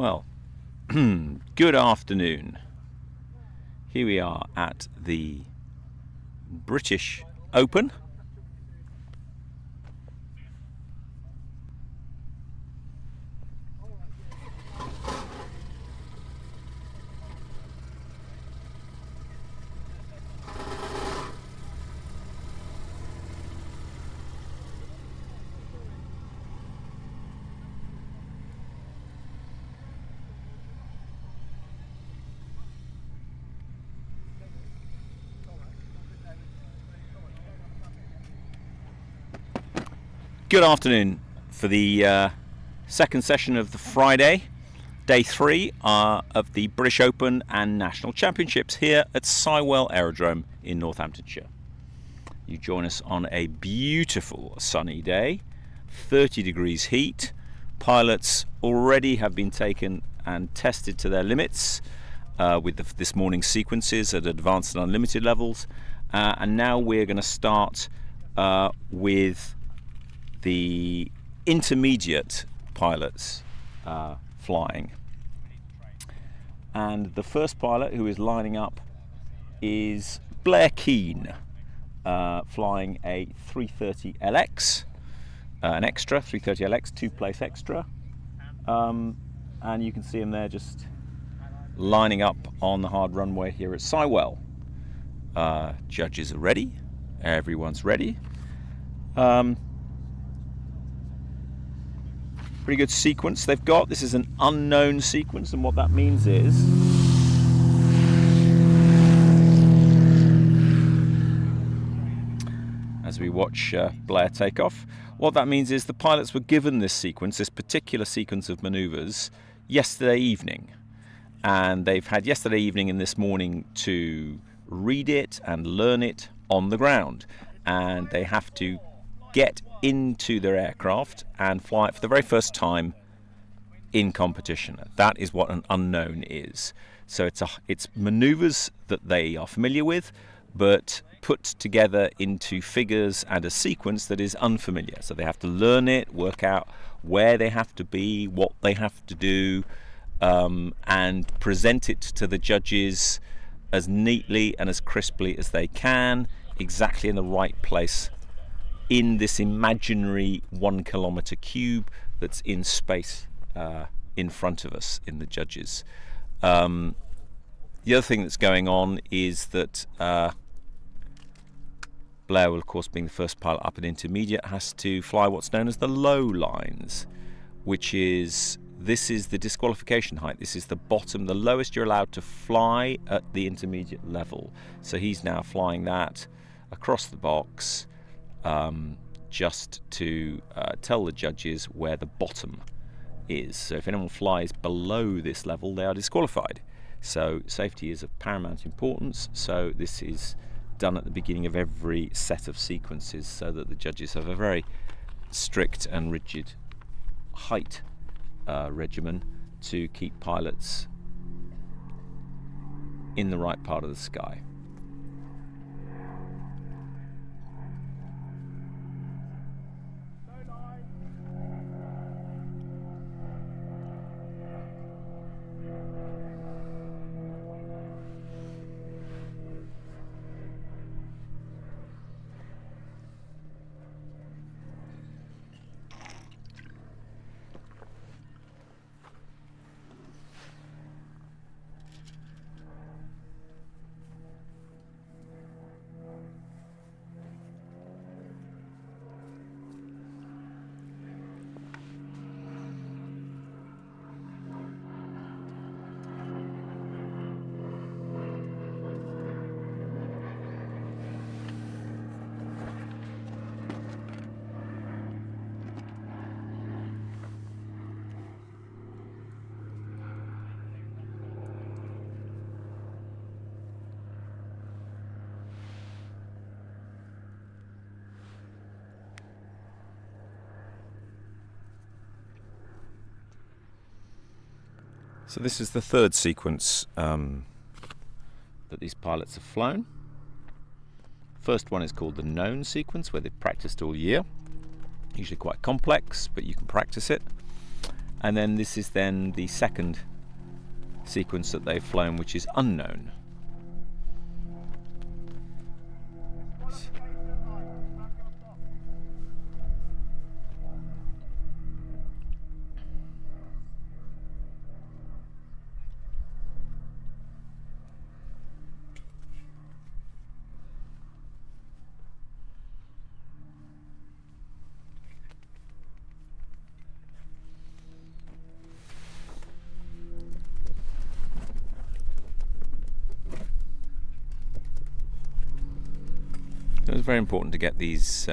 Well, good afternoon. Here we are at the British Open. Good afternoon for the second session of the Friday, day 3 of the British Open and National Championships here at Sywell Aerodrome in Northamptonshire. You join us on a beautiful sunny day, 30 degrees heat. Pilots already have been taken and tested to their limits with this morning's sequences at advanced and unlimited levels, and now we're going to start with the intermediate pilots flying. And the first pilot who is lining up is Blair Keane, flying a 330LX, an extra 330LX, 2-place extra. And you can see him there just lining up on the hard runway here at Sywell. Judges are ready, everyone's ready. Pretty good sequence they've got. This is an unknown sequence, and what that means is as we watch Blair take off, what that means is the pilots were given this sequence, this particular sequence of manoeuvres, yesterday evening, and they've had yesterday evening and this morning to read it and learn it on the ground, and they have to get into their aircraft and fly it for the very first time in competition. That is what an unknown is. So it's manoeuvres that they are familiar with, but put together into figures and a sequence that is unfamiliar. So they have to learn it, work out where they have to be, what they have to do, and present it to the judges as neatly and as crisply as they can, exactly in the right place in this imaginary 1 kilometre cube that's in space in front of us, in the judges. The other thing that's going on is that Blair will, of course, being the first pilot up at intermediate, has to fly what's known as the low lines, which is, this is the disqualification height. This is the bottom, the lowest you're allowed to fly at the intermediate level. So he's now flying that across the box, just to tell the judges where the bottom is. So if anyone flies below this level, they are disqualified. So safety is of paramount importance. So this is done at the beginning of every set of sequences, so that the judges have a very strict and rigid height regimen to keep pilots in the right part of the sky. So this is the third sequence that these pilots have flown. First one is called the known sequence, where they've practiced all year. Usually quite complex, but you can practice it. and then this is then the second sequence that they've flown, which is unknown. It was very important to get these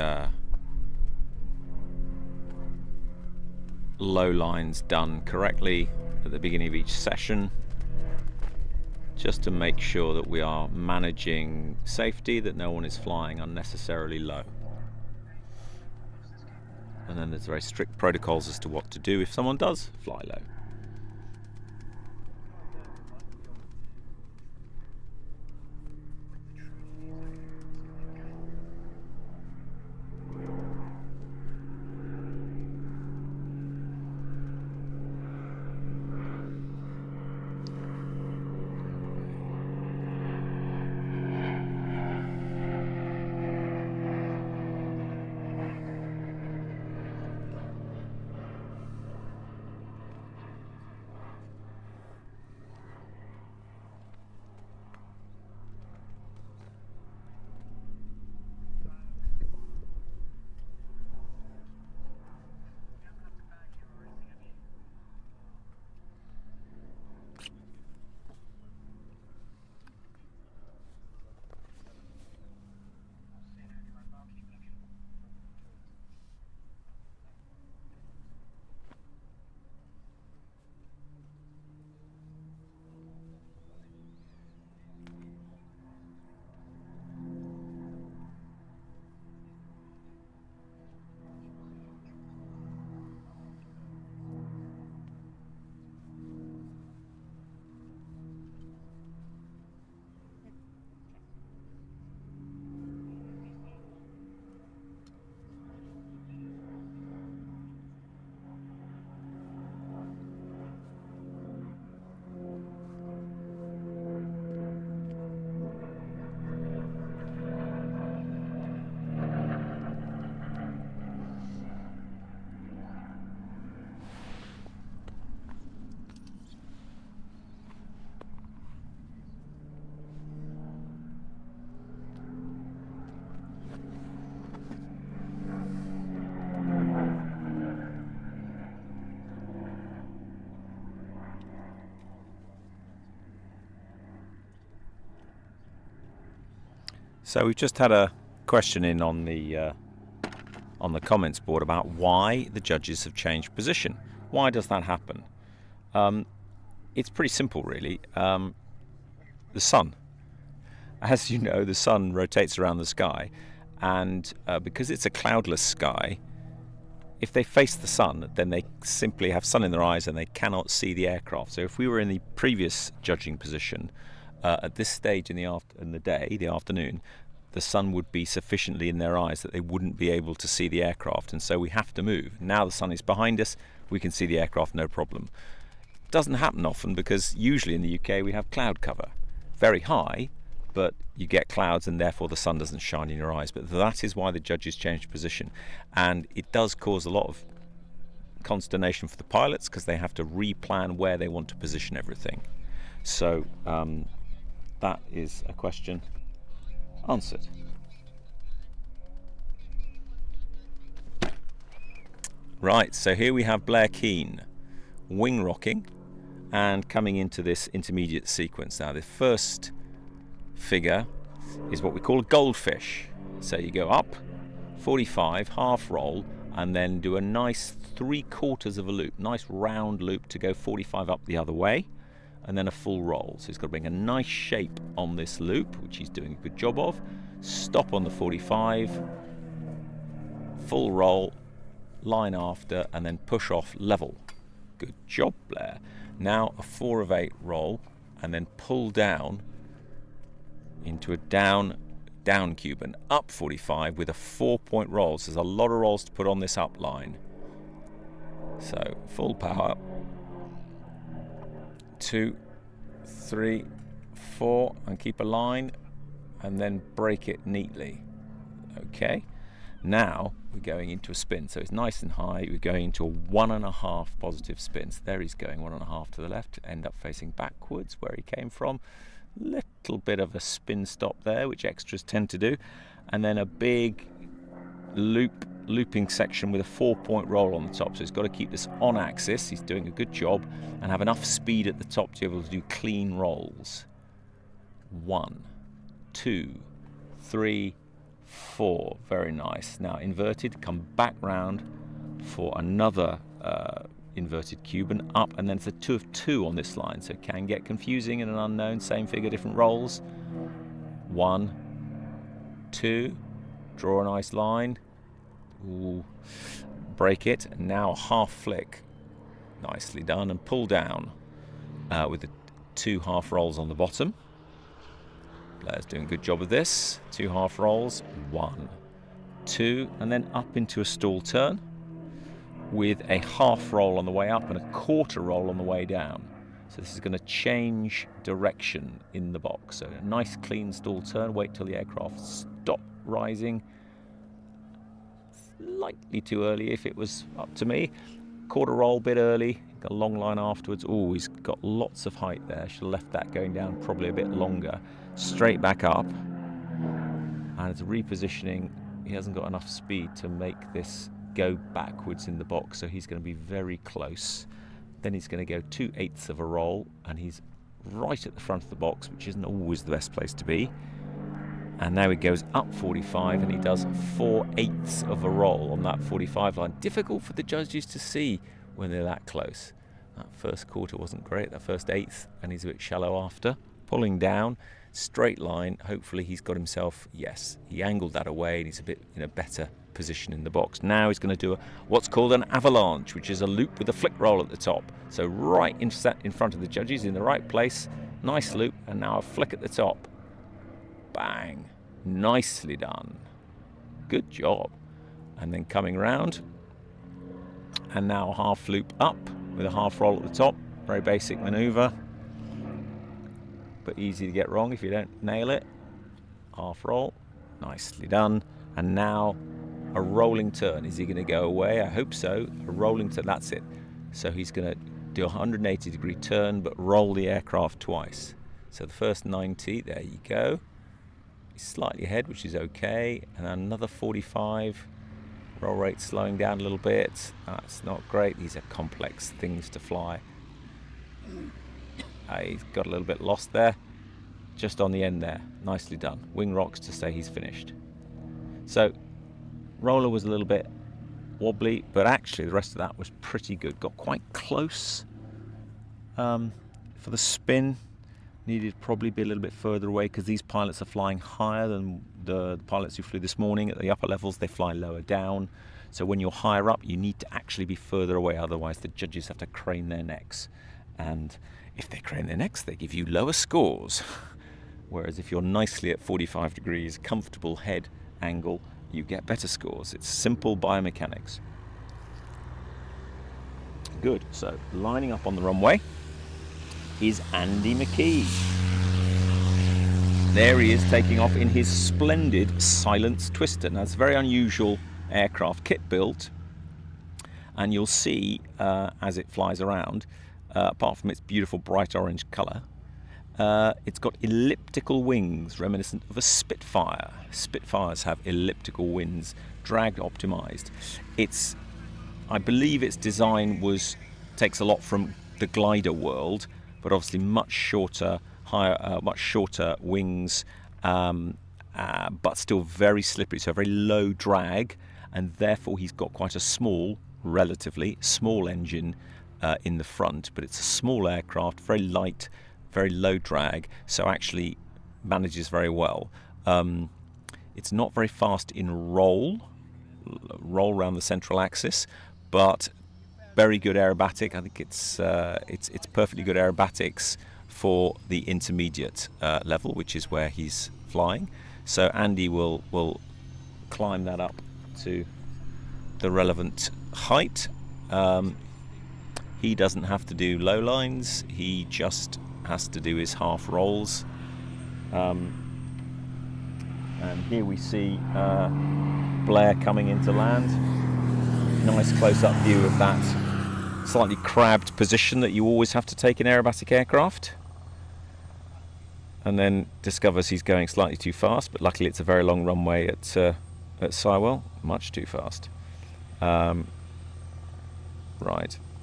low lines done correctly at the beginning of each session, just to make sure that we are managing safety, that no one is flying unnecessarily low. And then there's very strict protocols as to what to do if someone does fly low. So we've just had a question in on the comments board about why the judges have changed position. Why does that happen? It's pretty simple, really. The sun. As you know, the sun rotates around the sky, and because it's a cloudless sky, if they face the sun, then they simply have sun in their eyes and they cannot see the aircraft. So if we were in the previous judging position, at this stage in the afternoon, the sun would be sufficiently in their eyes that they wouldn't be able to see the aircraft, and so we have to move. Now the sun is behind us, we can see the aircraft no problem. It doesn't happen often because usually in the UK we have cloud cover. Very high, but you get clouds and therefore the sun doesn't shine in your eyes. But that is why the judges changed position, and it does cause a lot of consternation for the pilots because they have to replan where they want to position everything. So that is a question answered. Right, so here we have Blair Keane wing rocking and coming into this intermediate sequence. Now the first figure is what we call a goldfish. So you go up 45, half roll, and then do a nice 3/4 of a loop, nice round loop to go 45 up the other way, and then a full roll. So he's got to bring a nice shape on this loop, which he's doing a good job of. Stop on the 45, full roll, line after, and then push off level. Good job, Blair. Now a 4 of 8 roll, and then pull down into a down cube and up 45 with a 4-point roll. So there's a lot of rolls to put on this up line. So full power. 2, 3, 4, and keep a line, and then brake it neatly. Okay, now we're going into a spin, so it's nice and high. We're going into a 1.5 positive spin. So there he's going 1.5 to the left, end up facing backwards where he came from. Little bit of a spin stop there, which extras tend to do, and then a big looping section with a 4-point roll on the top. So he's got to keep this on axis. He's doing a good job and have enough speed at the top to be able to do clean rolls. 1, 2, 3, 4. Very nice. Now inverted, come back round for another inverted cube and up, and then it's a 2 of 2 on this line, so it can get confusing and an unknown. Same figure, different rolls. 1, 2, draw a nice line. Ooh, break it, and now half flick. Nicely done, and pull down with the 2 half rolls on the bottom. Blair's doing a good job of this. 2 half rolls, 1, 2, and then up into a stall turn with a half roll on the way up and a quarter roll on the way down. So this is going to change direction in the box. So a nice clean stall turn. Wait till the aircraft stop rising. Slightly too early if it was up to me. Quarter roll bit early. Got a long line afterwards. Oh, he's got lots of height there. Should have left that going down probably a bit longer. Straight back up. And it's repositioning. He hasn't got enough speed to make this go backwards in the box, so he's going to be very close. Then he's going to go 2/8 of a roll, and he's right at the front of the box, which isn't always the best place to be. And now he goes up 45, and he does 4/8 of a roll on that 45 line. Difficult for the judges to see when they're that close. That first quarter wasn't great, that first 1/8, and he's a bit shallow after. Pulling down, straight line. Hopefully he's got himself, yes, he angled that away, and he's a bit in a better position in the box. Now he's going to do what's called an avalanche, which is a loop with a flick roll at the top. So right in front of the judges, in the right place. Nice loop, and now a flick at the top. Bang. Nicely done. Good job. And then coming round, and now a half loop up with a half roll at the top. Very basic maneuver, but easy to get wrong if you don't nail it. Half roll. Nicely done. And now a rolling turn. Is he going to go away? I hope so. A rolling turn. That's it. So he's going to do a 180-degree turn, but roll the aircraft twice. So the first 90, there you go. He's slightly ahead, which is okay. And another 45. Roll rate slowing down a little bit. That's not great. These are complex things to fly. He's got a little bit lost there. Just on the end there. Nicely done. Wing rocks to say he's finished. So roller was a little bit wobbly, but actually the rest of that was pretty good. Got quite close for the spin. Needed probably be a little bit further away because these pilots are flying higher than the pilots who flew this morning. At the upper levels, they fly lower down. So when you're higher up, you need to actually be further away. Otherwise, the judges have to crane their necks. And if they crane their necks, they give you lower scores. Whereas if you're nicely at 45 degrees, comfortable head angle, you get better scores. It's simple biomechanics. Good. So lining up on the runway is Andy McKee. There he is taking off in his splendid Silence Twister. Now it's a very unusual aircraft kit built, and you'll see as it flies around, apart from its beautiful bright orange colour, it's got elliptical wings reminiscent of a Spitfire. Spitfires have elliptical wings, drag optimized. I believe its design takes a lot from the glider world, but obviously much shorter, much shorter wings, but still very slippery, so very low drag, and therefore he's got quite a relatively small engine in the front, but it's a small aircraft, very light, very low drag, so actually manages very well. It's not very fast in roll around the central axis, but very good aerobatic. I think it's perfectly good aerobatics for the intermediate level, which is where he's flying. So Andy will climb that up to the relevant height. He doesn't have to do low lines, he just has to do his half rolls. And here we see Blair coming into land. Nice close-up view of that slightly crabbed position that you always have to take in aerobatic aircraft. And then discovers he's going slightly too fast, but luckily it's a very long runway at Sywell, much too fast. Right,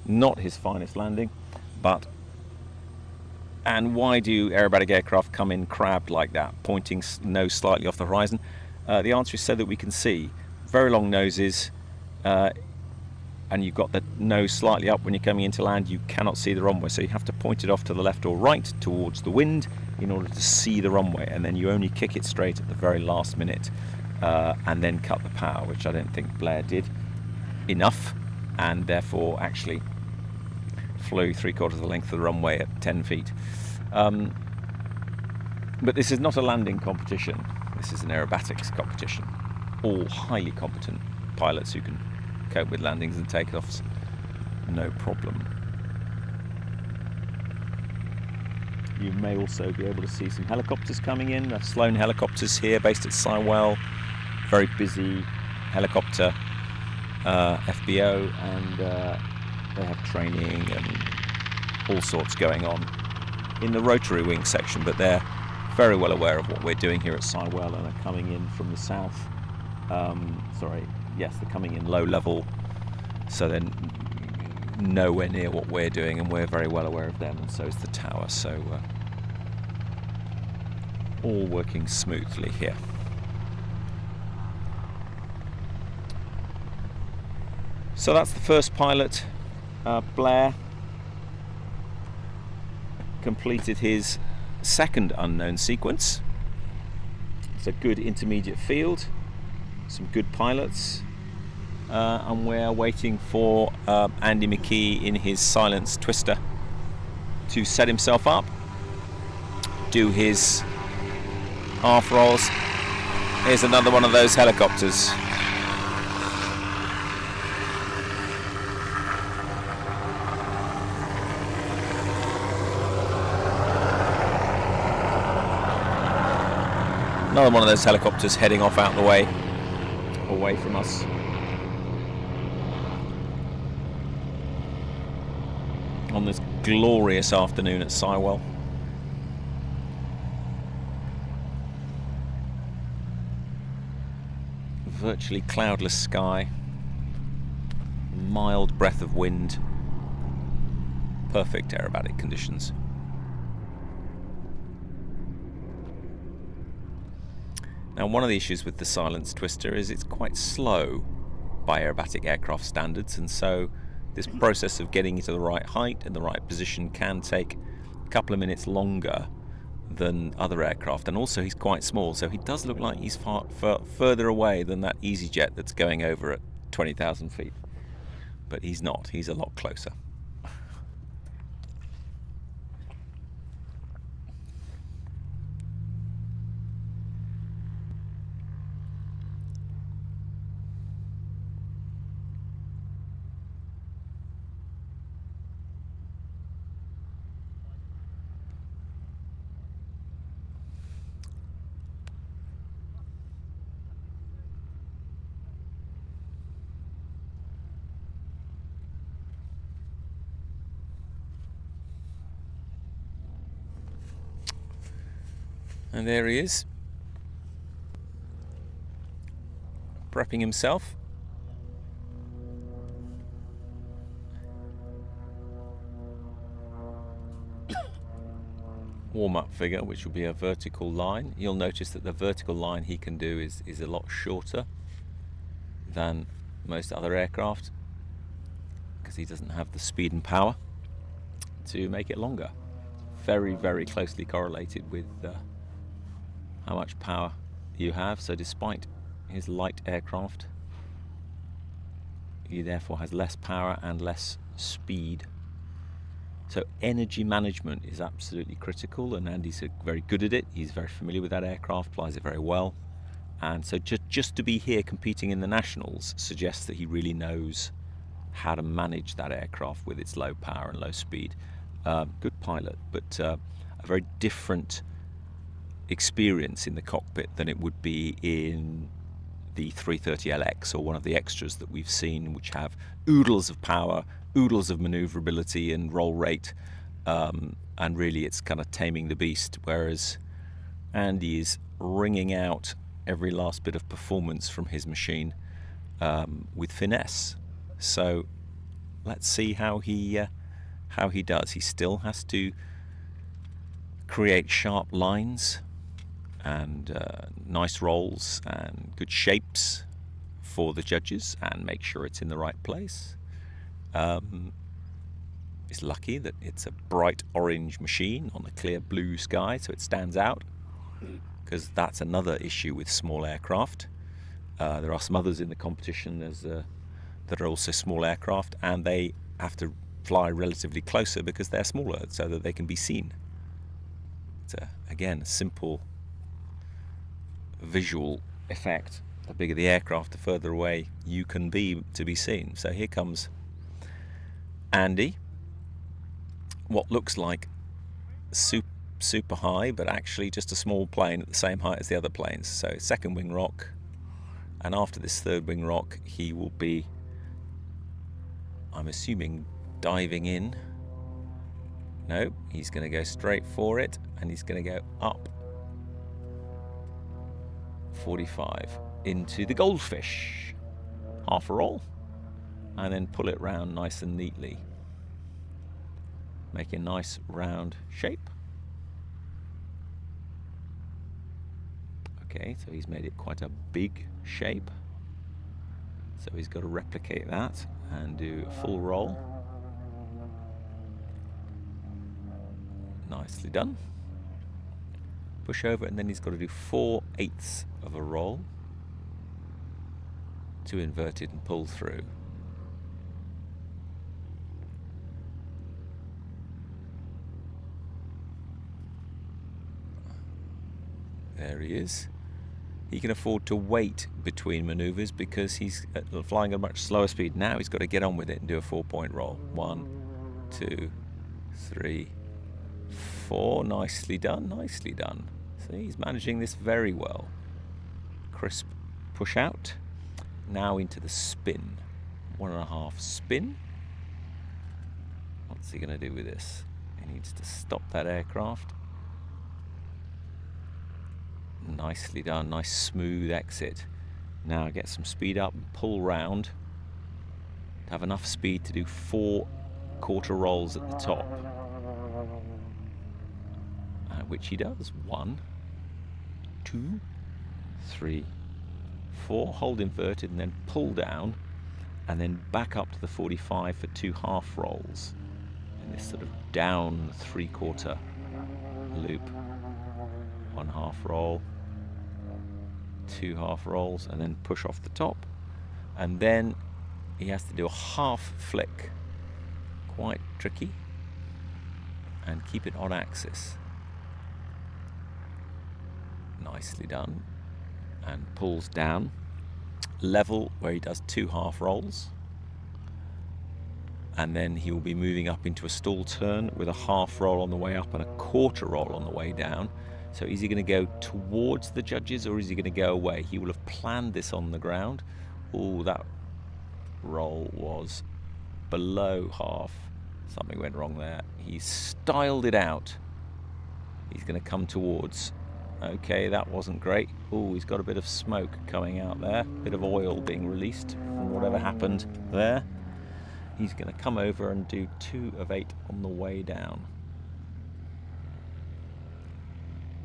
not his finest landing, but... And why do aerobatic aircraft come in crabbed like that, pointing nose slightly off the horizon? The answer is so that we can see. Very long noses, and you've got the nose slightly up when you're coming into land, you cannot see the runway, so you have to point it off to the left or right towards the wind in order to see the runway, and then you only kick it straight at the very last minute, and then cut the power, which I don't think Blair did enough, and therefore actually flew 3/4 of the length of the runway at 10 feet. But this is not a landing competition, this is an aerobatics competition. All highly competent pilots who can cope with landings and takeoffs, no problem. You may also be able to see some helicopters coming in. Sloan helicopters here based at Sywell, very busy helicopter FBO, and they have training and all sorts going on in the rotary wing section, but they're very well aware of what we're doing here at Sywell and are coming in from the south. They're coming in low level, so they're nowhere near what we're doing, and we're very well aware of them, and so is the tower, so all working smoothly here. So that's the first pilot. Blair completed his second unknown sequence. It's a good intermediate field, some good pilots, and we're waiting for Andy McKee in his silence twister to set himself up, do his half rolls. Here's another one of those helicopters. Another one of those helicopters heading off out the way, away from us. On this glorious afternoon at Sywell. Virtually cloudless sky, mild breath of wind, perfect aerobatic conditions. Now, one of the issues with the silence twister is it's quite slow by aerobatic aircraft standards, and so this process of getting it to the right height and the right position can take a couple of minutes longer than other aircraft. And also he's quite small, so he does look like he's further away than that EasyJet that's going over at 20,000 feet. But he's not, he's a lot closer. And there he is, prepping himself. Warm-up figure, which will be a vertical line. You'll notice that the vertical line he can do is a lot shorter than most other aircraft, because he doesn't have the speed and power to make it longer. Very, very closely correlated with how much power you have. So despite his light aircraft, he therefore has less power and less speed. So energy management is absolutely critical, and Andy's very good at it. He's very familiar with that aircraft, flies it very well, and so just to be here competing in the nationals suggests that he really knows how to manage that aircraft with its low power and low speed. Good pilot, but a very different experience in the cockpit than it would be in the 330LX or one of the extras that we've seen, which have oodles of power, oodles of maneuverability and roll rate, and really it's kind of taming the beast, whereas Andy is wringing out every last bit of performance from his machine with finesse. So let's see how he does. He still has to create sharp lines and nice rolls and good shapes for the judges and make sure it's in the right place. He's lucky that it's a bright orange machine on a clear blue sky, so it stands out, because that's another issue with small aircraft. There are some others in the competition that are also small aircraft, and they have to fly relatively closer because they're smaller so that they can be seen. It's again a simple visual effect. The bigger the aircraft, the further away you can be to be seen. So here comes Andy, what looks like super high, but actually just a small plane at the same height as the other planes. So second wing rock, and after this third wing rock he will be, I'm assuming, diving in. No, he's going to go straight for it, and he's going to go up 45 into the goldfish, half a roll, and then pull it round nice and neatly, make a nice round shape. Okay, so he's made it quite a big shape, so he's got to replicate that and do a full roll. Nicely done. Push over, and then he's got to do 4/8 of a roll, 2 inverted and pull through. There he is. He can afford to wait between manoeuvres because he's flying at a much slower speed. Now he's got to get on with it and do a 4-point roll. 1, 2, 3, 4. Nicely done, nicely done. So he's managing this very well. Crisp push out. Now into the spin. 1.5 spin. What's he going to do with this? He needs to stop that aircraft. Nicely done, nice smooth exit. Now get some speed up and pull round. Have enough speed to do 4 quarter rolls at the top. Which he does. 1, 2, 3, 4. Hold inverted and then pull down, and then back up to the 45 for 2 half rolls in this sort of down 3/4 loop. 1 half roll, 2 half rolls, and then push off the top, and then he has to do a half flick, quite tricky, and keep it on axis. Nicely done, and pulls down level where he does 2 half rolls, and then he will be moving up into a stall turn with a half roll on the way up and a quarter roll on the way down. So is he going to go towards the judges or is he going to go away? He will have planned this on the ground. Oh, that roll was below half. Something went wrong there. He styled it out. He's going to come towards. Okay, that wasn't great. Oh, he's got a bit of smoke coming out there. A bit of oil being released from whatever happened there. He's going to come over and do 2/8 on the way down.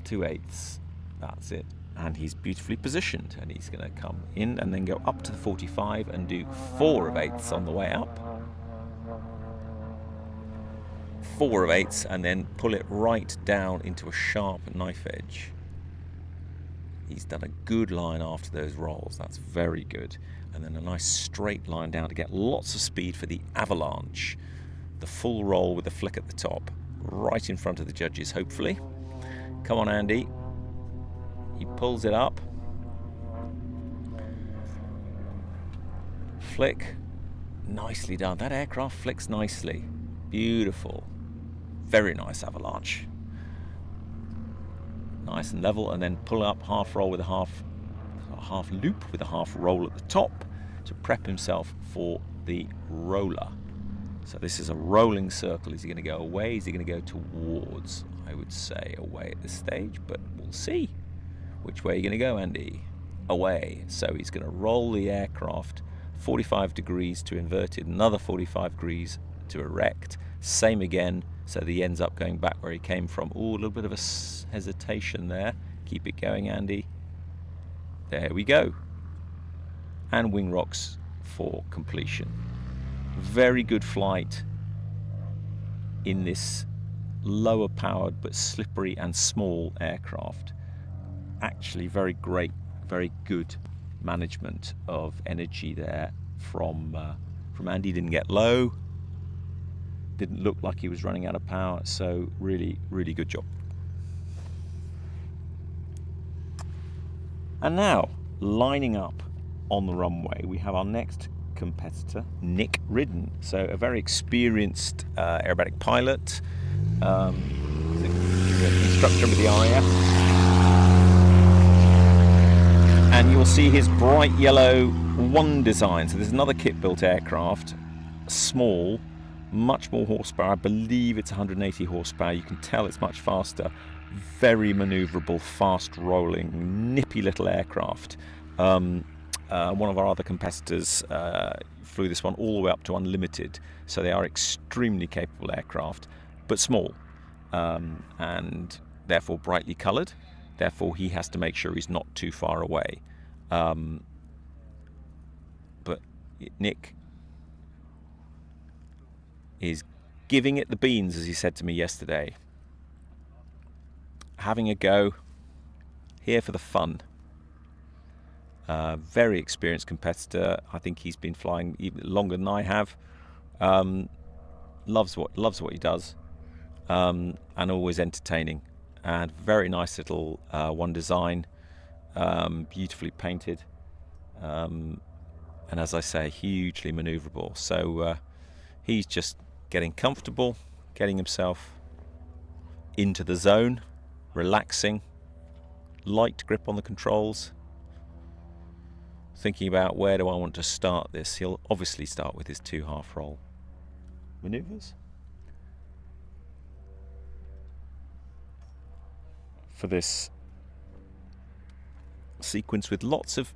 2/8. That's it. And he's beautifully positioned. And he's going to come in and then go up to the 45 and do 4/8 on the way up. 4/8 and then pull it right down into a sharp knife edge. He's done a good line after those rolls. That's very good. And then a nice straight line down to get lots of speed for the avalanche. The full roll with a flick at the top, right in front of the judges, hopefully. Come on, Andy. He pulls it up. Flick. Nicely done. That aircraft flicks nicely. Beautiful. Very nice avalanche. Nice and level, and then pull up, half roll with a half loop with a half roll at the top to prep himself for the roller. So this is a rolling circle. Is he going to go away? Is he going to go towards? I would say away at this stage, but we'll see. Which way are you going to go, Andy? Away. So he's going to roll the aircraft 45 degrees to inverted, another 45 degrees to erect. Same again, so that he ends up going back where he came from. Ooh, a little bit of a hesitation there. Keep it going, Andy. There we go. And wing rocks for completion. Very good flight in this lower powered but slippery and small aircraft. Actually very great, very good management of energy there from Andy. Didn't get low, didn't look like he was running out of power, so really good job. And now, lining up on the runway, we have our next competitor, Nick Ridden. So a very experienced aerobatic pilot, instructor with the RAF. And you'll see his bright yellow one design. So there's another kit-built aircraft, small, much more horsepower. I believe it's 180 horsepower. You can tell it's much faster. Very manoeuvrable, fast-rolling, nippy little aircraft. One of our other competitors flew this one all the way up to unlimited. So they are extremely capable aircraft, but small, and therefore brightly coloured. Therefore, he has to make sure he's not too far away. But Nick is giving it the beans, as he said to me yesterday. Having a go, here for the fun. Very experienced competitor. I think he's been flying even longer than I have. Loves what he does, and always entertaining. And very nice little one design, beautifully painted, and as I say, hugely manoeuvrable. So he's just getting comfortable, getting himself into the zone, relaxing, light grip on the controls, thinking about where do I want to start this. He'll obviously start with his 2 half roll maneuvers for this sequence with lots of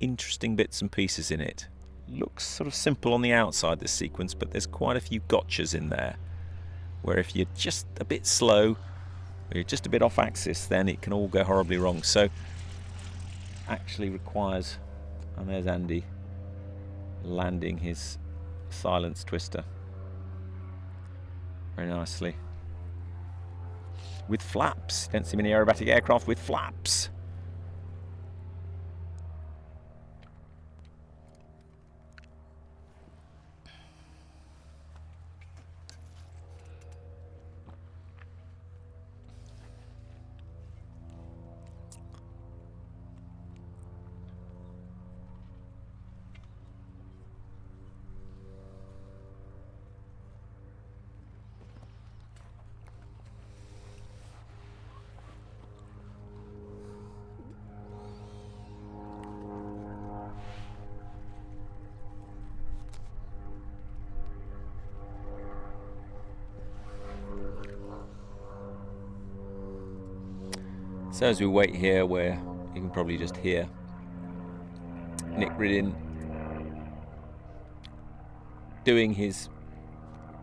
interesting bits and pieces in it. Looks sort of simple on the outside, this sequence, but there's quite a few gotchas in there where if you're just a bit slow or you're just a bit off axis, then it can all go horribly wrong. So actually requires, and there's Andy landing his silence twister very nicely with flaps. You don't see many aerobatic aircraft with flaps. So as we wait here, where you can probably just hear Nick Ridden doing his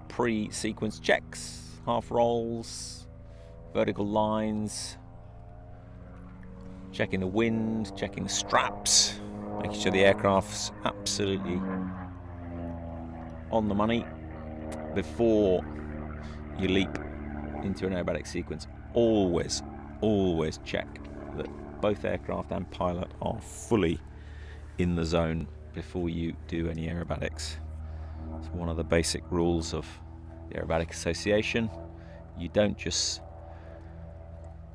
pre-sequence checks, half rolls, vertical lines, checking the wind, checking the straps, making sure the aircraft's absolutely on the money before you leap into an aerobatic sequence. Always check that both aircraft and pilot are fully in the zone before you do any aerobatics. It's one of the basic rules of the Aerobatic Association. You don't just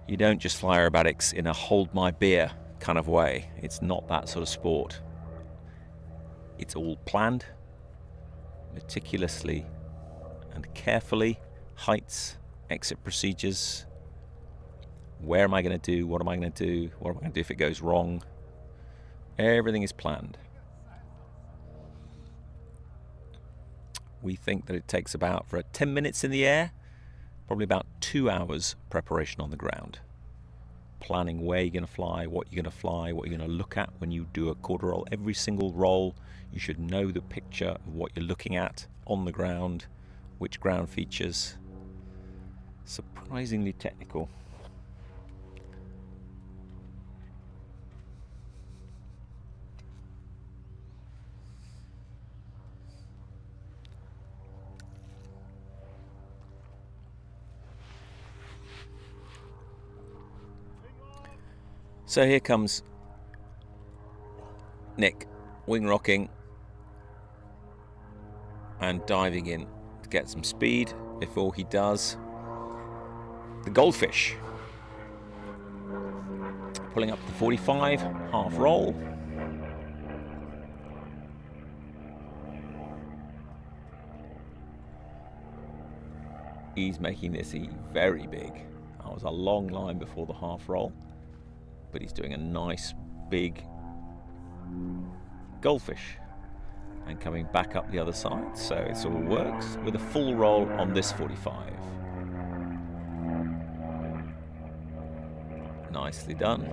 fly aerobatics in a hold my beer kind of way. It's not that sort of sport. It's all planned, meticulously and carefully. Heights, exit procedures. Where am I going to do? What am I going to do? What am I going to do if it goes wrong? Everything is planned. We think that it takes about, for 10 minutes in the air, probably about 2 hours preparation on the ground. Planning where you're going to fly, what you're going to fly, what you're going to look at when you do a quarter roll. Every single roll, you should know the picture of what you're looking at on the ground, which ground features. Surprisingly technical. So here comes Nick, wing rocking and diving in to get some speed before he does the goldfish. Pulling up the 45, half roll. He's making this very big. That was a long line before the half roll. But he's doing a nice big goldfish and coming back up the other side, so it all works with a full roll on this 45. Nicely done.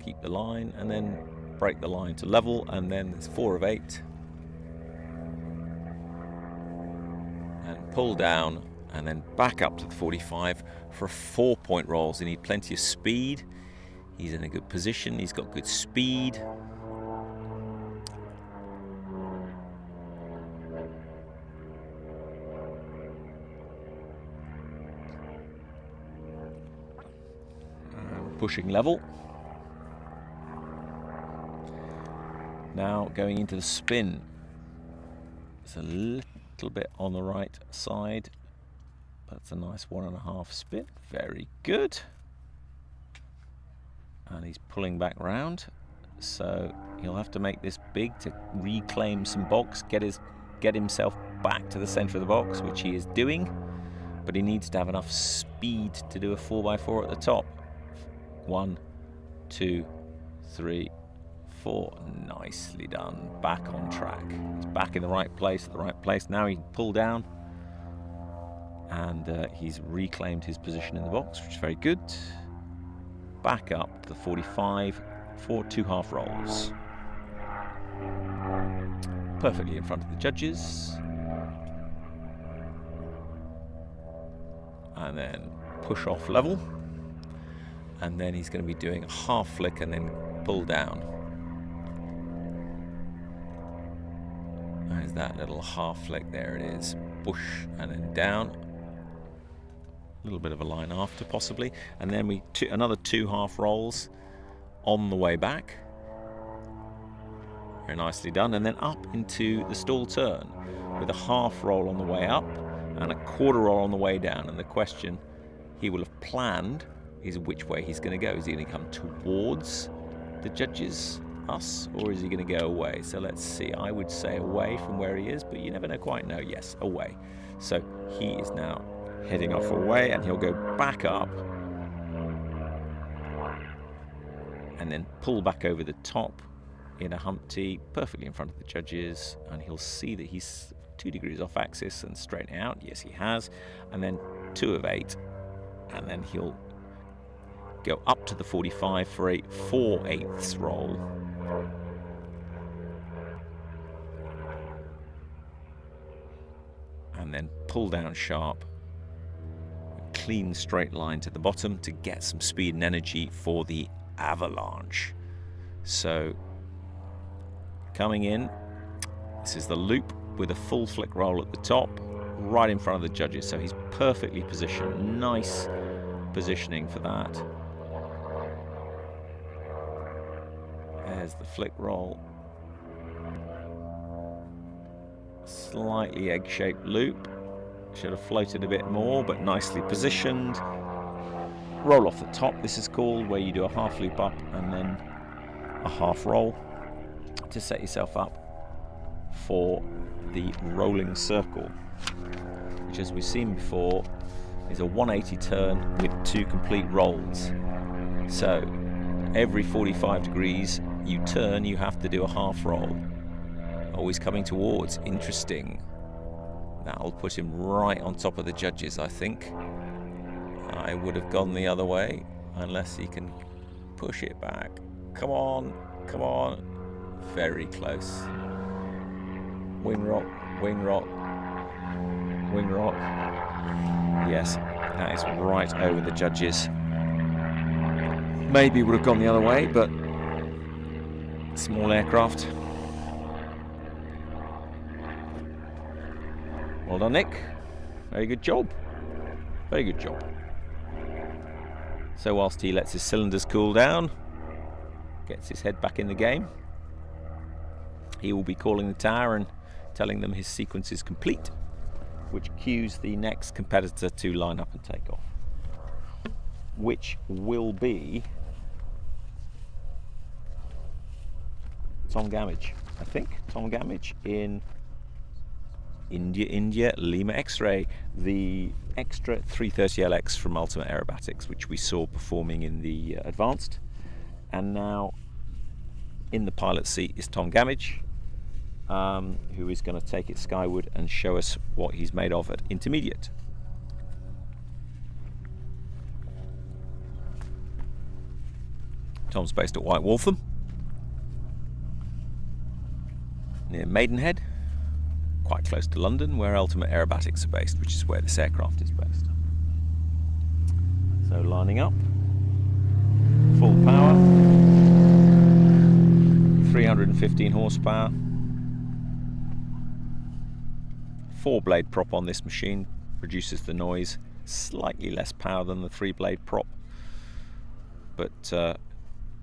Keep the line and then break the line to level, and then it's 4 of 8 and pull down and then back up to the 45 for a 4-point roll. So you need plenty of speed. He's in a good position, he's got good speed. Pushing level. Now going into the spin. It's a little bit on the right side. That's a nice 1.5 spin. Very good. And he's pulling back round, so he'll have to make this big to reclaim some box, get himself back to the center of the box, which he is doing, but he needs to have enough speed to do a 4x4 at the top. 1, 2, 3, 4. Nicely done. Back on track. He's back in the right place at the right place. Now he can pull down, and he's reclaimed his position in the box, which is very good. Back up to the 45 for 2 half rolls. Perfectly in front of the judges. And then push off level. And then he's going to be doing a half flick and then pull down. There's that little half flick, there it is. Push and then down. A little bit of a line after possibly, and then another 2 half rolls on the way back. Very nicely done, and then up into the stall turn with a half roll on the way up and a quarter roll on the way down. And the question he will have planned is which way he's going to go. Is he going to come towards the judges, us, or is he going to go away? So let's see. I would say away from where he is, but you never quite know. Yes, away. So he is now heading off away, and he'll go back up and then pull back over the top in a humpty perfectly in front of the judges, and he'll see that he's 2 degrees off axis and straighten out. Yes, he has. And then 2 of 8, and then he'll go up to the 45 for a 4/8 roll. And then pull down sharp. Clean straight line to the bottom to get some speed and energy for the avalanche. So coming in, this is the loop with a full flick roll at the top, right in front of the judges. So he's perfectly positioned. Nice positioning for that. There's the flick roll. Slightly egg-shaped loop. Should have floated a bit more, but nicely positioned. Roll off the top, this is called, where you do a half loop up and then a half roll to set yourself up for the rolling circle, which, as we've seen before, is a 180 turn with 2 complete rolls. So every 45 degrees you turn, you have to do a half roll. Always coming towards. Interesting. That'll put him right on top of the judges, I think. I would have gone the other way, unless he can push it back. Come on, come on. Very close. Wing rock, wing rock, wing rock. Yes, that is right over the judges. Maybe would have gone the other way, but small aircraft. Well done, Nick. Very good job. Very good job. So whilst he lets his cylinders cool down, gets his head back in the game, he will be calling the tower and telling them his sequence is complete, which cues the next competitor to line up and take off, which will be Tom Gamage, I think. Tom Gamage in India, Lima X-Ray, the extra 330LX from Ultimate Aerobatics, which we saw performing in the advanced. And now in the pilot seat is Tom Gamage, who is going to take it skyward and show us what he's made of at intermediate. Tom's based at White Waltham, near Maidenhead, quite close to London, where Ultimate Aerobatics are based, which is where this aircraft is based. So lining up, full power, 315 horsepower, 4-blade prop on this machine, produces the noise, slightly less power than the 3-blade prop, but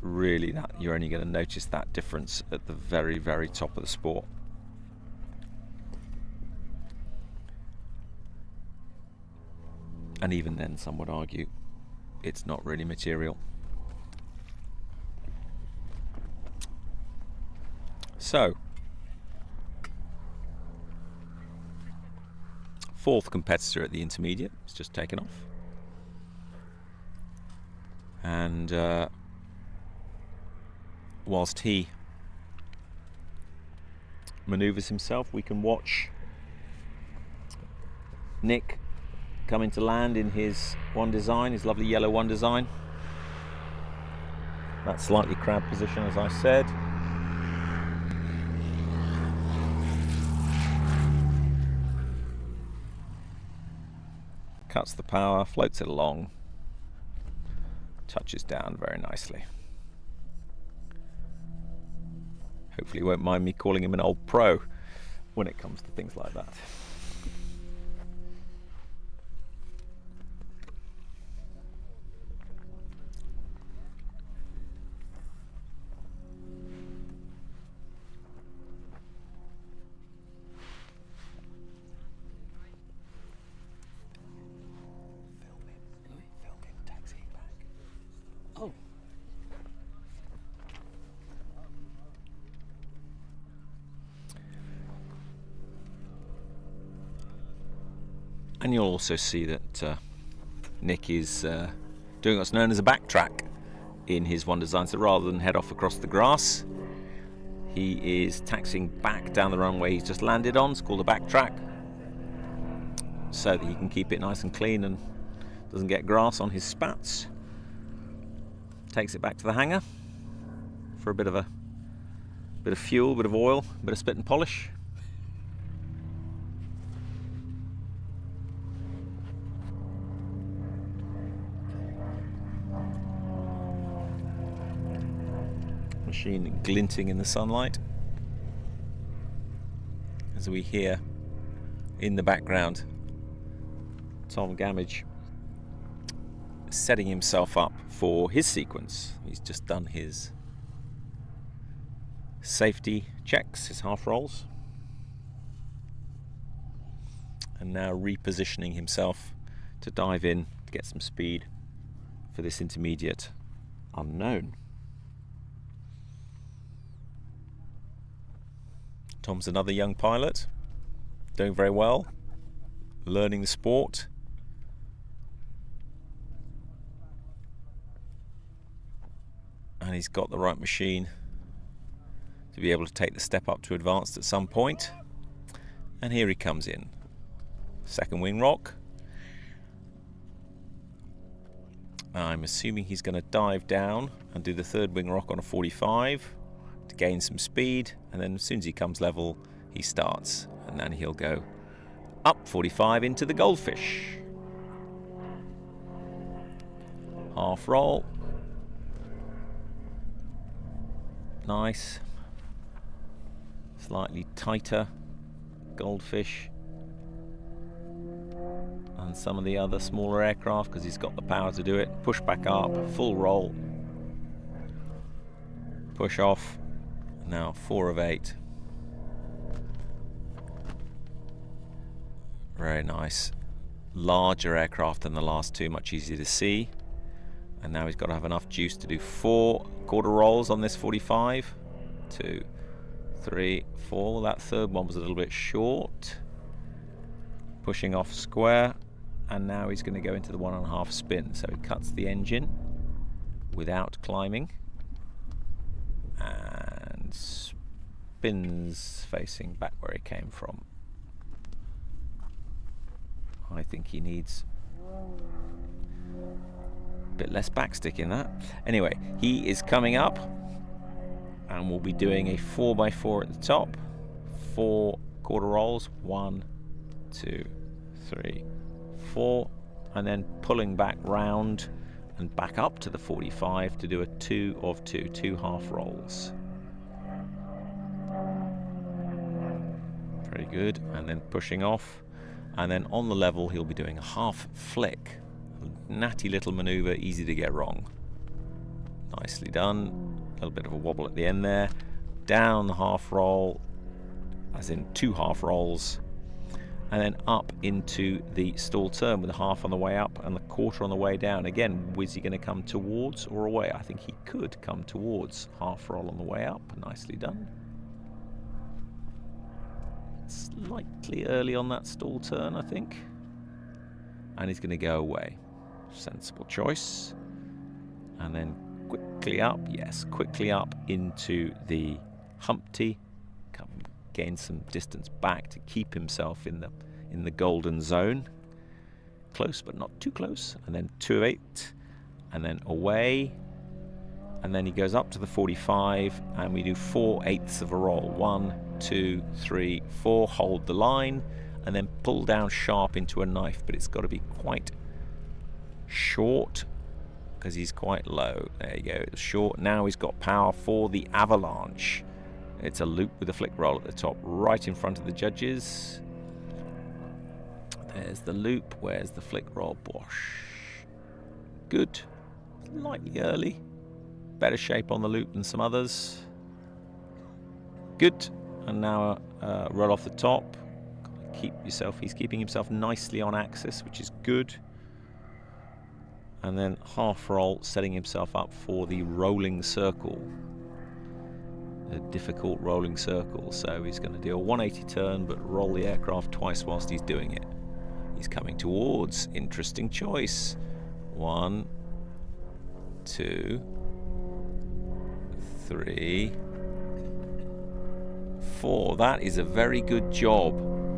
really that you're only going to notice that difference at the very, very top of the sport. And even then, some would argue it's not really material. So, 4th competitor at the intermediate has just taken off. And whilst he manoeuvres himself, we can watch Nick coming to land in his one design, his lovely yellow one design. That slightly crabbed position, as I said. Cuts the power, floats it along, touches down very nicely. Hopefully he won't mind me calling him an old pro when it comes to things like that. And you'll also see that Nick is doing what's known as a backtrack in his one design. So rather than head off across the grass, he is taxiing back down the runway he's just landed on. It's called a backtrack, so that he can keep it nice and clean and doesn't get grass on his spats. Takes it back to the hangar for a bit of fuel, bit of oil, bit of spit and polish. Machine glinting in the sunlight, as we hear in the background Tom Gamage setting himself up for his sequence. He's just done his safety checks, his half rolls, and now repositioning himself to dive in to get some speed for this intermediate unknown. Tom's another young pilot, doing very well, learning the sport. And he's got the right machine to be able to take the step up to advanced at some point. And here he comes in. Second wing rock. I'm assuming he's going to dive down and do the third wing rock on a 45 to gain some speed, and then as soon as he comes level he starts, and then he'll go up 45 into the goldfish. Half roll. Nice. Slightly tighter goldfish and some of the other smaller aircraft because he's got the power to do it. Push back up, full roll, push off. Now 4 of 8. Very nice. Larger aircraft than the last two, much easier to see. And now he's got to have enough juice to do 4 quarter rolls on this 45. 2, 3, 4. That third one was a little bit short. Pushing off square, and now he's going to go into the 1.5 spin. So he cuts the engine without climbing and spins facing back where he came from. I think he needs a bit less backstick in that. Anyway, he is coming up and we'll be doing a 4x4 at the top. 4 quarter rolls. 1, 2, 3, 4, and then pulling back round and back up to the 45 to do a 2 of 2, 2 half rolls. Very good. And then pushing off, and then on the level he'll be doing a half flick. A natty little maneuver, easy to get wrong. Nicely done. A little bit of a wobble at the end there. Down the half roll, as in 2 half rolls, and then up into the stall turn with a half on the way up and the quarter on the way down. Again, is he going to come towards or away? I think he could come towards. Half roll on the way up. Nicely done. Slightly early on that stall turn, I think. And he's going to go away. Sensible choice. And then quickly up, yes, quickly up into the Humpty. Gain some distance back to keep himself in the golden zone. Close but not too close. And then 2 of 8, and then away, and then he goes up to the 45, and we do 4/8 of a roll. 1, 2, 3, 4. Hold the line, and then pull down sharp into a knife, but it's got to be quite short because he's quite low. There you go, short. Now he's got power for the avalanche. It's a loop with a flick roll at the top, right in front of the judges. There's the loop. Where's the flick roll? Bosh. Good. Slightly early. Better shape on the loop than some others. Good. And now roll off the top. He's keeping himself nicely on axis, which is good. And then half roll, setting himself up for the rolling circle. A difficult rolling circle, so he's going to do a 180 turn but roll the aircraft twice whilst he's doing it. He's coming towards. Interesting choice. 1, 2, 3, 4. That is a very good job,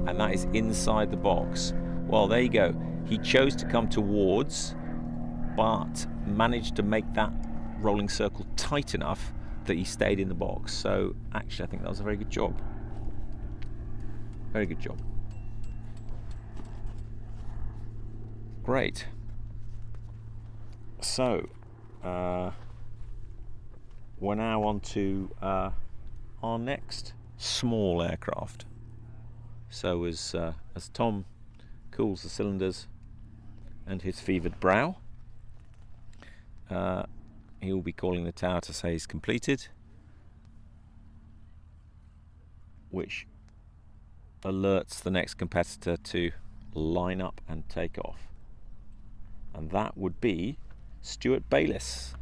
and that is inside the box. Well, there you go. He chose to come towards but managed to make that rolling circle tight enough that he stayed in the box. So actually I think that was a very good job. Very good job. Great. So we're now on to our next small aircraft. So as Tom cools the cylinders and his fevered brow, he will be calling the tower to say he's completed, which alerts the next competitor to line up and take off. And that would be Stuart Baylis,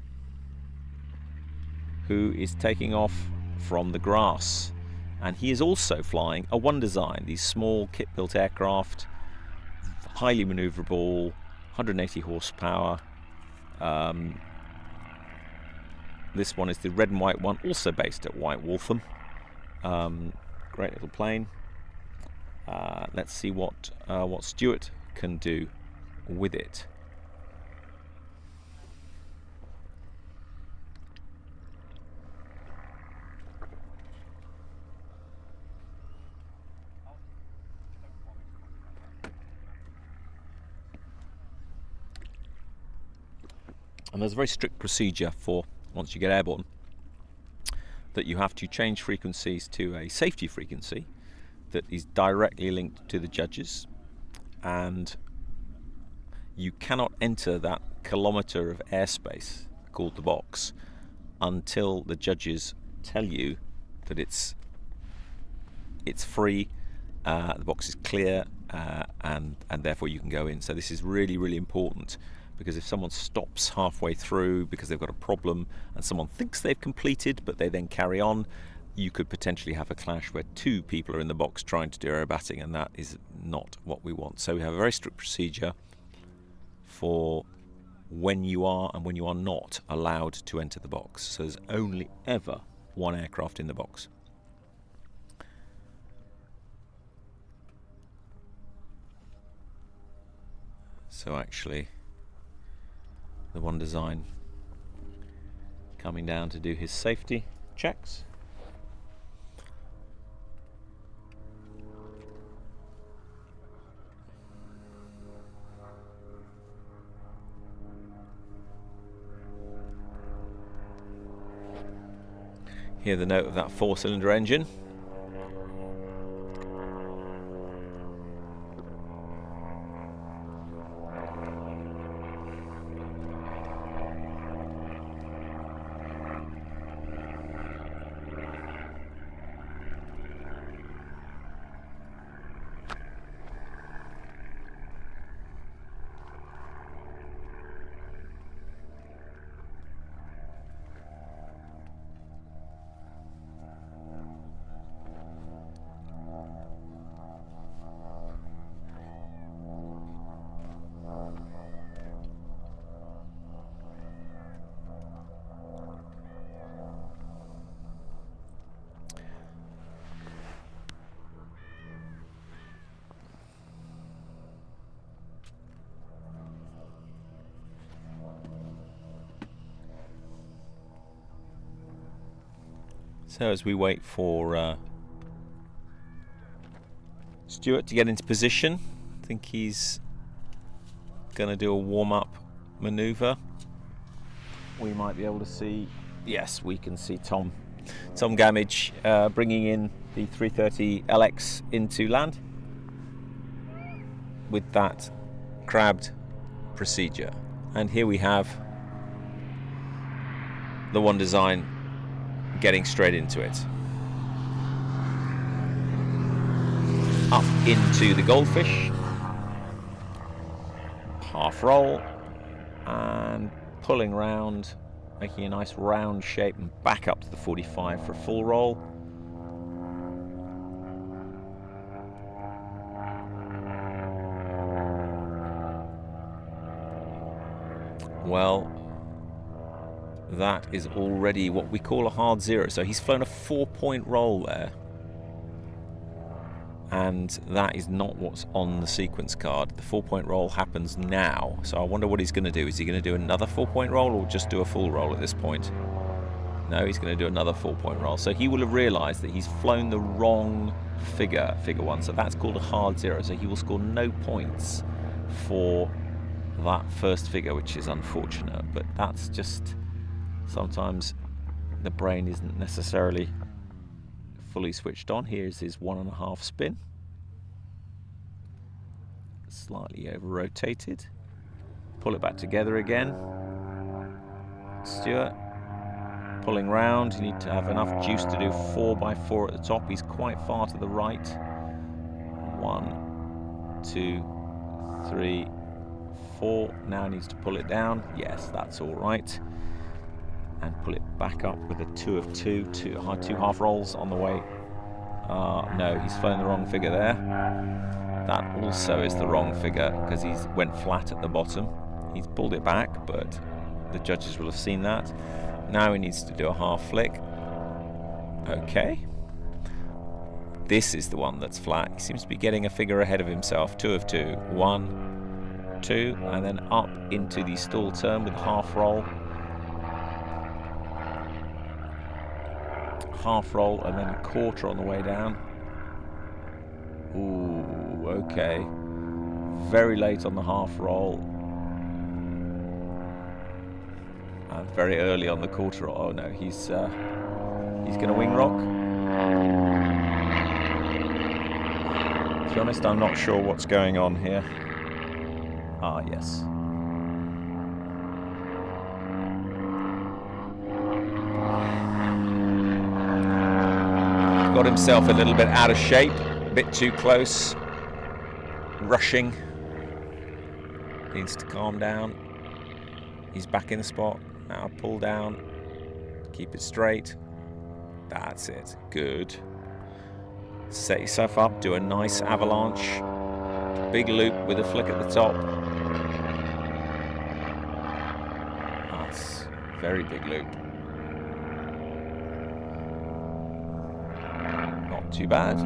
who is taking off from the grass. and he is also flying a One Design, these small kit-built aircraft, highly manoeuvrable, 180 horsepower. This one is the red and white one, also based at White Waltham. Great little plane. Let's see what Stuart can do with it. And there's a very strict procedure for, once you get airborne, that you have to change frequencies to a safety frequency that is directly linked to the judges, and you cannot enter that kilometre of airspace called the box until the judges tell you that it's free, the box is clear, and therefore you can go in. So this is really, really important, because if someone stops halfway through because they've got a problem and someone thinks they've completed but they then carry on, you could potentially have a clash where two people are in the box trying to do aerobatic, and that is not what we want. So we have a very strict procedure for when you are and when you are not allowed to enter the box. So there's only ever one aircraft in the box. So actually, the One Design coming down to do his safety checks. Hear the note of that 4-cylinder engine. So as we wait for Stuart to get into position, I think he's going to do a warm-up manoeuvre. We might be able to see, yes, we can see Tom Gamage bringing in the 330 LX into land with that crabbed procedure. And here we have the One Design getting straight into it. Up into the Goldfish, half roll, and pulling round, making a nice round shape, and back up to the 45 for a full roll. Well, that is already what we call a hard zero. So he's flown a 4-point roll there, and that is not what's on the sequence card. The 4-point roll happens now, so I wonder what he's going to do. Is he going to do another 4-point roll or just do a full roll at this point? No, he's going to do another 4-point roll. So he will have realized that he's flown the wrong figure one, so that's called a hard zero. So he will score no points for that first figure, which is unfortunate, but that's just, sometimes the brain isn't necessarily fully switched on. Here's his 1.5 spin, slightly over rotated, pull it back together again. Stuart pulling round. You need to have enough juice to do 4x4 at the top. He's quite far to the right. 1, 2, 3, 4. Now needs to pull it down. Yes, that's all right. And pull it back up with a 2 of 2, two half rolls on the way No, he's flown the wrong figure there. That also is the wrong figure because he's went flat at the bottom. He's pulled it back, but the judges will have seen that. Now he needs to do a half flick. Okay. This is the one that's flat. He seems to be getting a figure ahead of himself. 2 of 2. 1, 2, and then up into the stall turn with half roll. Half roll and then quarter on the way down. Ooh, okay. Very late on the half roll. And very early on the quarter roll. Oh no, he's going to wing rock. To be honest, I'm not sure what's going on here. Ah, yes. Got himself a little bit out of shape, a bit too close, rushing. Needs to calm down. He's back in the spot. Now pull down, keep it straight. That's it, good. Set yourself up, do a nice avalanche. Big loop with a flick at the top. That's a very big loop. Not too bad.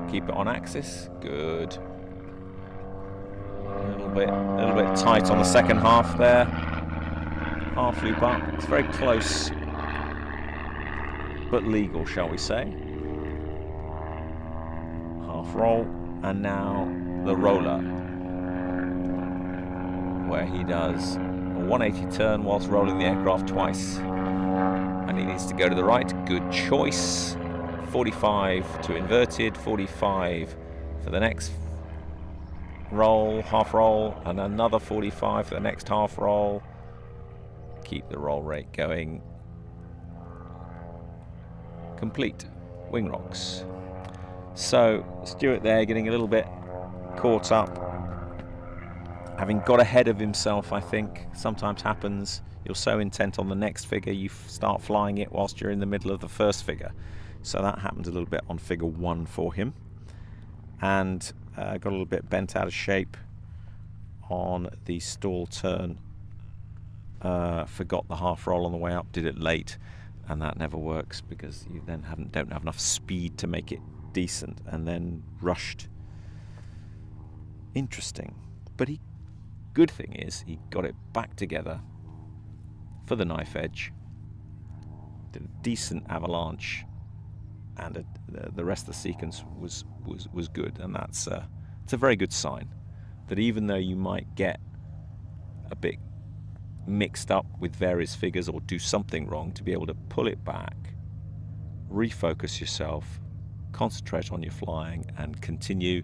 Keep it on axis, good. A little bit tight on the second half there. Half loop up, it's very close, but legal, shall we say. Half roll, and now the roller, where he does a 180 turn whilst rolling the aircraft twice. And he needs to go to the right, good choice. 45 to inverted, 45 for the next roll, half roll, and another 45 for the next half roll. Keep the roll rate going. Complete wing rocks. So Stuart there getting a little bit caught up, having got ahead of himself. I think sometimes happens. You're so intent on the next figure you start flying it whilst you're in the middle of the first figure. So that happened a little bit on figure 1 for him, and got a little bit bent out of shape on the stall turn. Forgot the half roll on the way up, did it late, and that never works because you then don't have enough speed to make it decent, and then rushed. Interesting, but good thing is he got it back together for the knife edge, did a decent avalanche, and the rest of the sequence was good, and it's a very good sign that even though you might get a bit mixed up with various figures or do something wrong, to be able to pull it back, refocus yourself, concentrate on your flying and continue,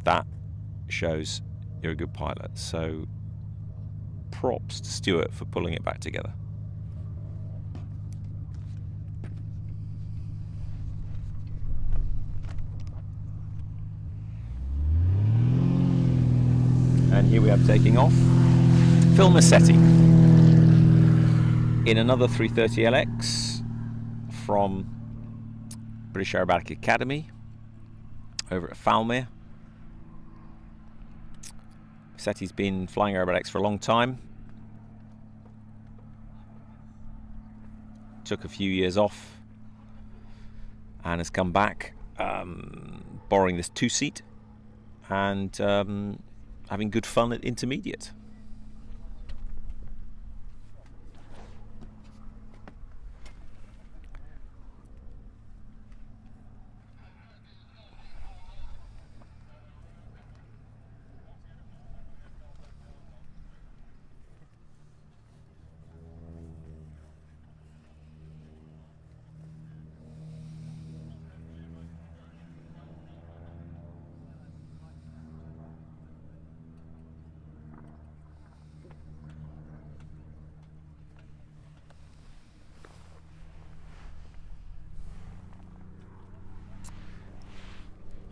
that shows you're a good pilot. So props to Stuart for pulling it back together. And here we are taking off. Phil Massetti in another 330LX from British Aerobatic Academy over at Fman. Massetti's been flying aerobatics for a long time. Took a few years off and has come back, borrowing this 2-seat and having good fun at intermediate.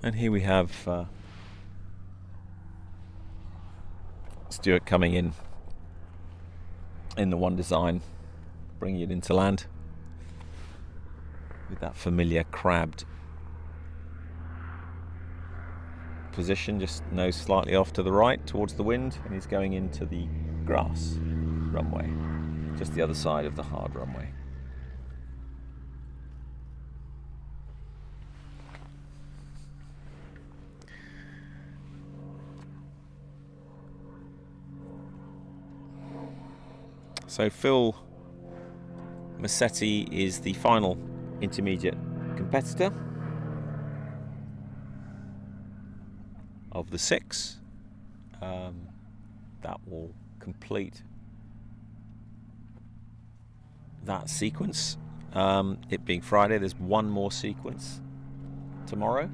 And here we have Stuart coming in the one design, bringing it into land with that familiar crabbed position, just nose slightly off to the right towards the wind, and he's going into the grass runway, just the other side of the hard runway. So Phil Massetti is the final intermediate competitor of the 6. That will complete that sequence. It being Friday, there's one more sequence tomorrow.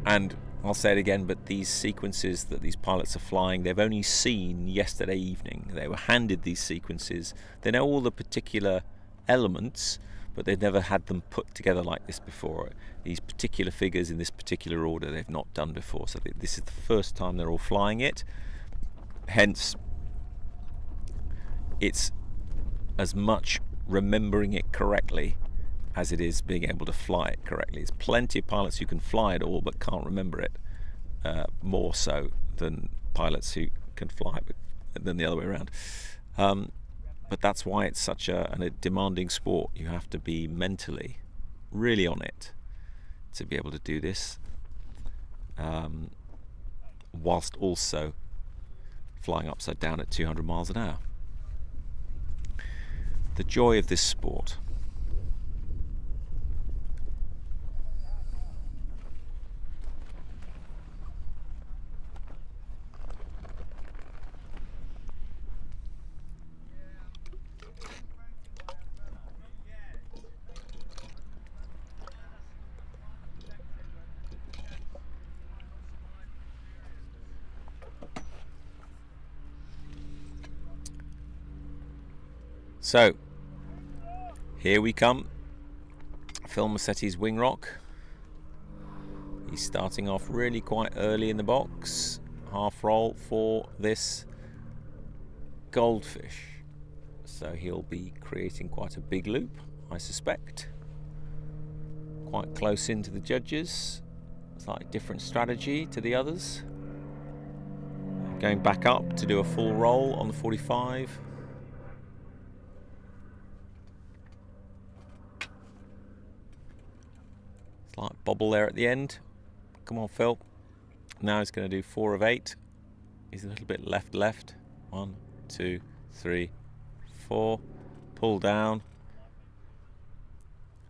And I'll say it again, but these sequences that these pilots are flying, they've only seen yesterday evening. They were handed these sequences. They know all the particular elements, but they've never had them put together like this before. These particular figures in this particular order they've not done before. So this is the first time they're all flying it. Hence, it's as much remembering it correctly as it is being able to fly it correctly. There's plenty of pilots who can fly it all but can't remember it, more so than pilots who can fly it than the other way around. But that's why it's such a demanding sport. You have to be mentally really on it to be able to do this, whilst also flying upside down at 200 miles an hour. The joy of this sport. So, here we come. Phil Massetti's wing rock. He's starting off really quite early in the box. Half roll for this goldfish. So he'll be creating quite a big loop, I suspect. Quite close into the judges. Slightly different strategy to the others. Going back up to do a full roll on the 45. Slight bobble there at the end. Come on, Phil. Now he's going to do 4 of 8. He's a little bit left. 1, 2, 3, 4. Pull down.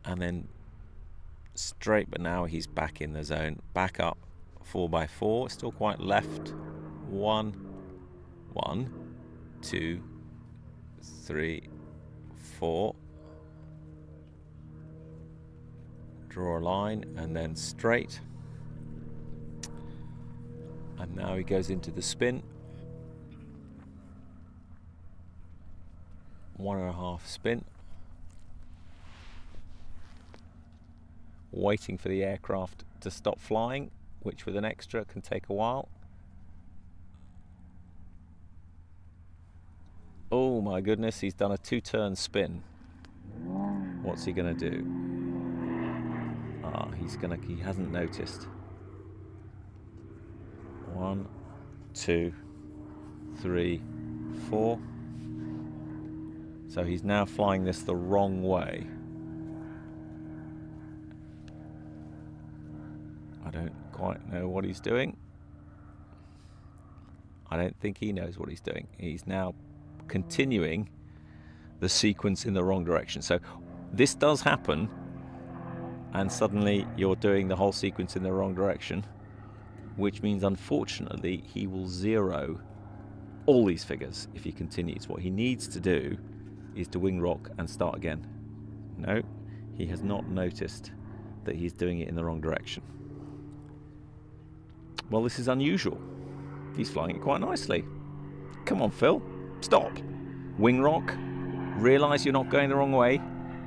And then straight, but now he's back in the zone. Back up 4x4. Still quite left. 1, 2, 3, 4. Draw a line and then straight, and now he goes into the spin. 1.5 spin, waiting for the aircraft to stop flying, which with an extra can take a while. Oh my goodness, he's done a 2-turn spin. What's he gonna do? He hasn't noticed. 1, 2, 3, 4. So he's now flying this the wrong way. I don't quite know what he's doing. I don't think he knows what he's doing. He's now continuing the sequence in the wrong direction. So this does happen, and suddenly you're doing the whole sequence in the wrong direction, which means unfortunately he will zero all these figures if he continues. What he needs to do is to wing rock and start again. No, he has not noticed that he's doing it in the wrong direction. Well, this is unusual. He's flying it quite nicely. Come on, Phil, stop. Wing rock, realise you're not going the wrong way.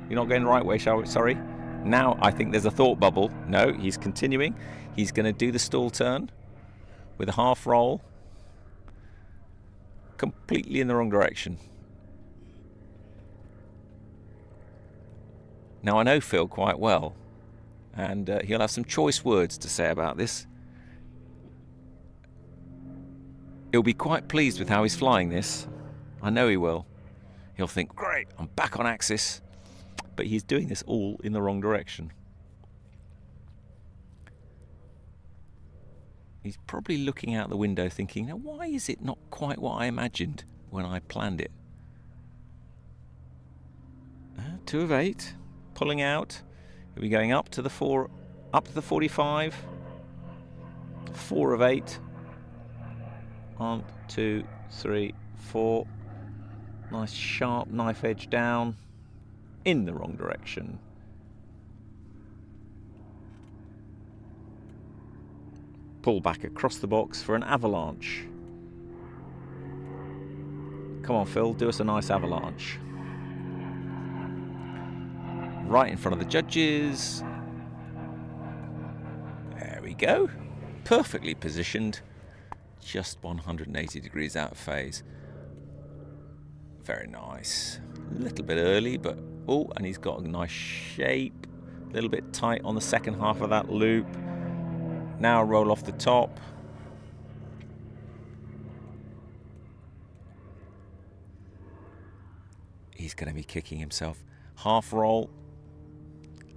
You're not going the right way, sorry. Now I think there's a thought bubble. No, he's continuing. He's going to do the stall turn with a half roll. Completely in the wrong direction. Now I know Phil quite well, and he'll have some choice words to say about this. He'll be quite pleased with how he's flying this. I know he will. He'll think, great, I'm back on axis. But he's doing this all in the wrong direction. He's probably looking out the window thinking, now why is it not quite what I imagined when I planned it? 2 of 8, pulling out. Are we going up to the 4, up to the 45? 4 of 8. 1, 2, 3, 4. Nice sharp knife edge down. In the wrong direction. Pull back across the box for an avalanche. Come on, Phil, do us a nice avalanche. Right in front of the judges. There we go. Perfectly positioned. Just 180 degrees out of phase. Very nice. A little bit early, but oh, and he's got a nice shape. A little bit tight on the second half of that loop. Now roll off the top. He's going to be kicking himself. Half roll.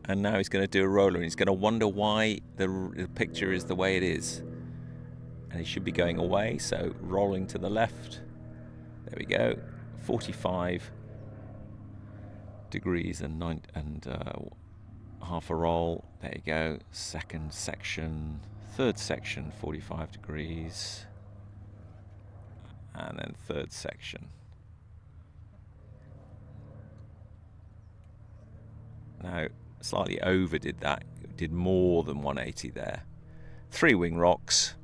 And now he's going to do a roller. And he's going to wonder why the picture is the way it is. And he should be going away. So rolling to the left. There we go. 45 degrees and half a roll. There you go. Second section, third section, 45 degrees, and then third section. Now, slightly overdid that. Did more than 180 there. 3 wing rocks,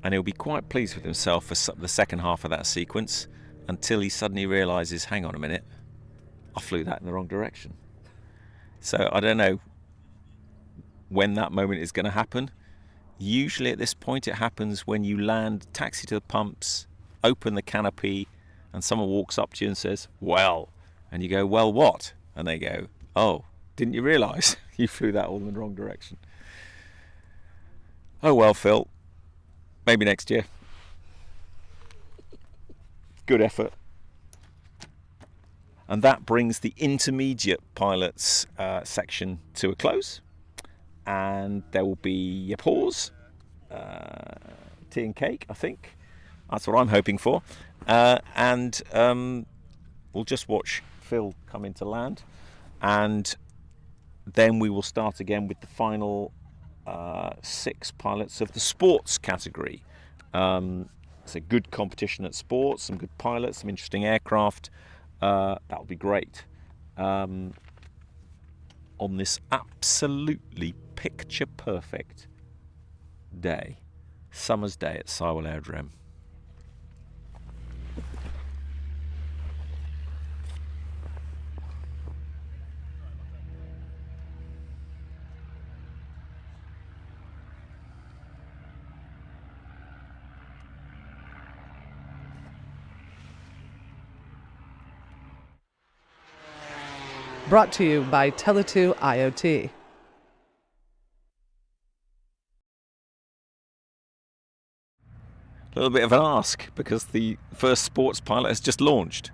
and he'll be quite pleased with himself for the second half of that sequence. Until he suddenly realises, hang on a minute, I flew that in the wrong direction. So I don't know when that moment is going to happen. Usually at this point it happens when you land, taxi to the pumps, open the canopy, and someone walks up to you and says, well, and you go, well, what? And they go, oh, didn't you realise you flew that all in the wrong direction? Oh well, Phil, maybe next year. Good effort. And that brings the intermediate pilots section to a close. And there will be a pause. Tea and cake, I think. That's what I'm hoping for. And we'll just watch Phil come into land. And then we will start again with the final 6 pilots of the sports category. It's a good competition at sports, some good pilots, some interesting aircraft. That'll be great. On this absolutely picture perfect day, summer's day at Sywell Aerodrome. Brought to you by Tele2 IoT. A little bit of an ask because the first sports pilot has just launched.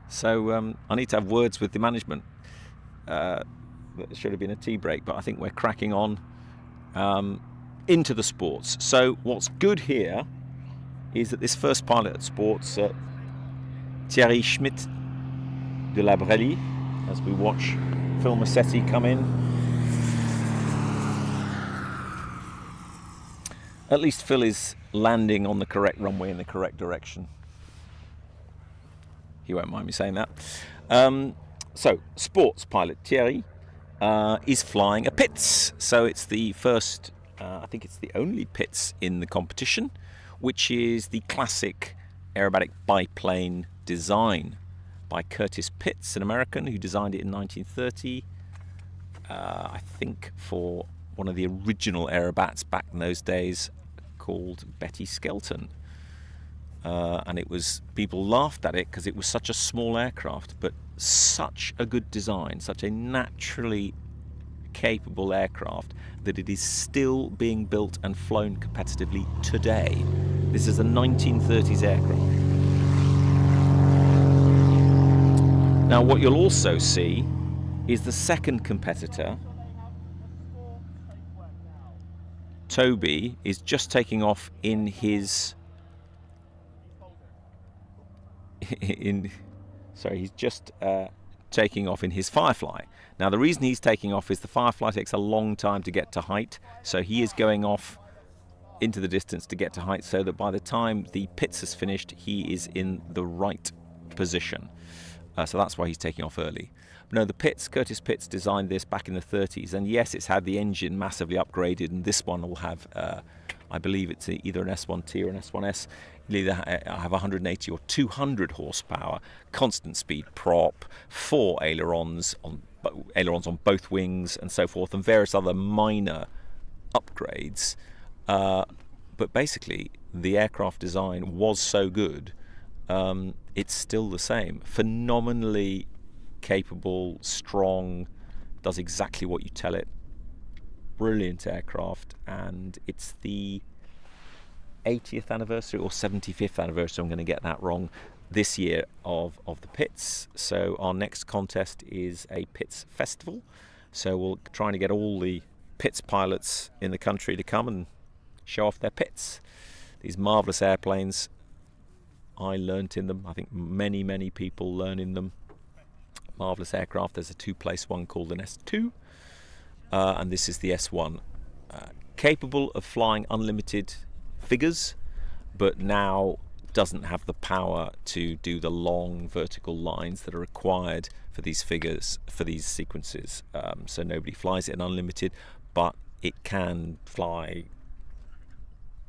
So I need to have words with the management. There should have been a tea break, but I think we're cracking on into the sports. So what's good here is that this first pilot at sports, Thierry Schmidt de la Brelli, as we watch Phil Massetti come in. At least Phil is landing on the correct runway in the correct direction. He won't mind me saying that. So, sports pilot Thierry is flying a Pitts. So it's the first, I think it's the only Pitts in the competition, which is the classic aerobatic biplane design by Curtis Pitts, an American who designed it in 1930, I think for one of the original aerobats back in those days called Betty Skelton. And it was, people laughed at it because it was such a small aircraft, but such a good design, such a naturally capable aircraft that it is still being built and flown competitively today. This is a 1930s aircraft. Now what you'll also see is the second competitor, Toby, is just taking off in his taking off in his Firefly. Now the reason he's taking off is the Firefly takes a long time to get to height, so he is going off into the distance to get to height, so that by the time the pits is finished he is in the right position. So that's why he's taking off early. No, the Pitts, Curtis Pitts designed this back in the 30s, and yes, it's had the engine massively upgraded, and this one will have, I believe it's either an S1T or an S1S. It'll either have 180 or 200 horsepower, constant speed prop, 4 ailerons on both wings and so forth, and various other minor upgrades. But basically, the aircraft design was so good, it's still the same. Phenomenally capable, strong, does exactly what you tell it. Brilliant aircraft, and it's the 80th anniversary or 75th anniversary, I'm going to get that wrong, this year of the Pitts. So our next contest is a Pitts festival, so we're trying to get all the Pitts pilots in the country to come and show off their Pitts. These marvellous airplanes, I learnt in them, I think many people learn in them. Marvellous aircraft. There's a two-place one called an S2, and this is the S1. Capable of flying unlimited figures, but now doesn't have the power to do the long vertical lines that are required for these figures, for these sequences. So nobody flies it in unlimited, but it can fly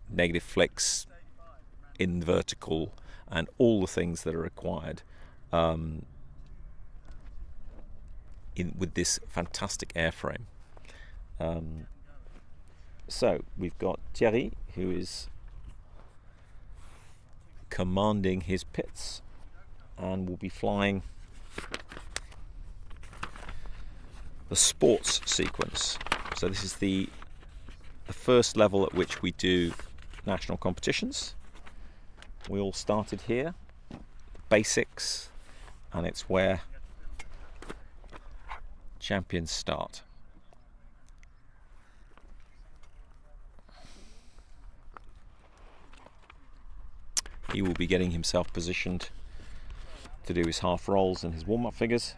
negative flicks in vertical and all the things that are required with this fantastic airframe. So we've got Thierry, who is commanding his Pitts and will be flying the sports sequence. So this is the first level at which we do national competitions. We all started here, the basics, and it's where champions start. He will be getting himself positioned to do his half rolls and his warm-up figures.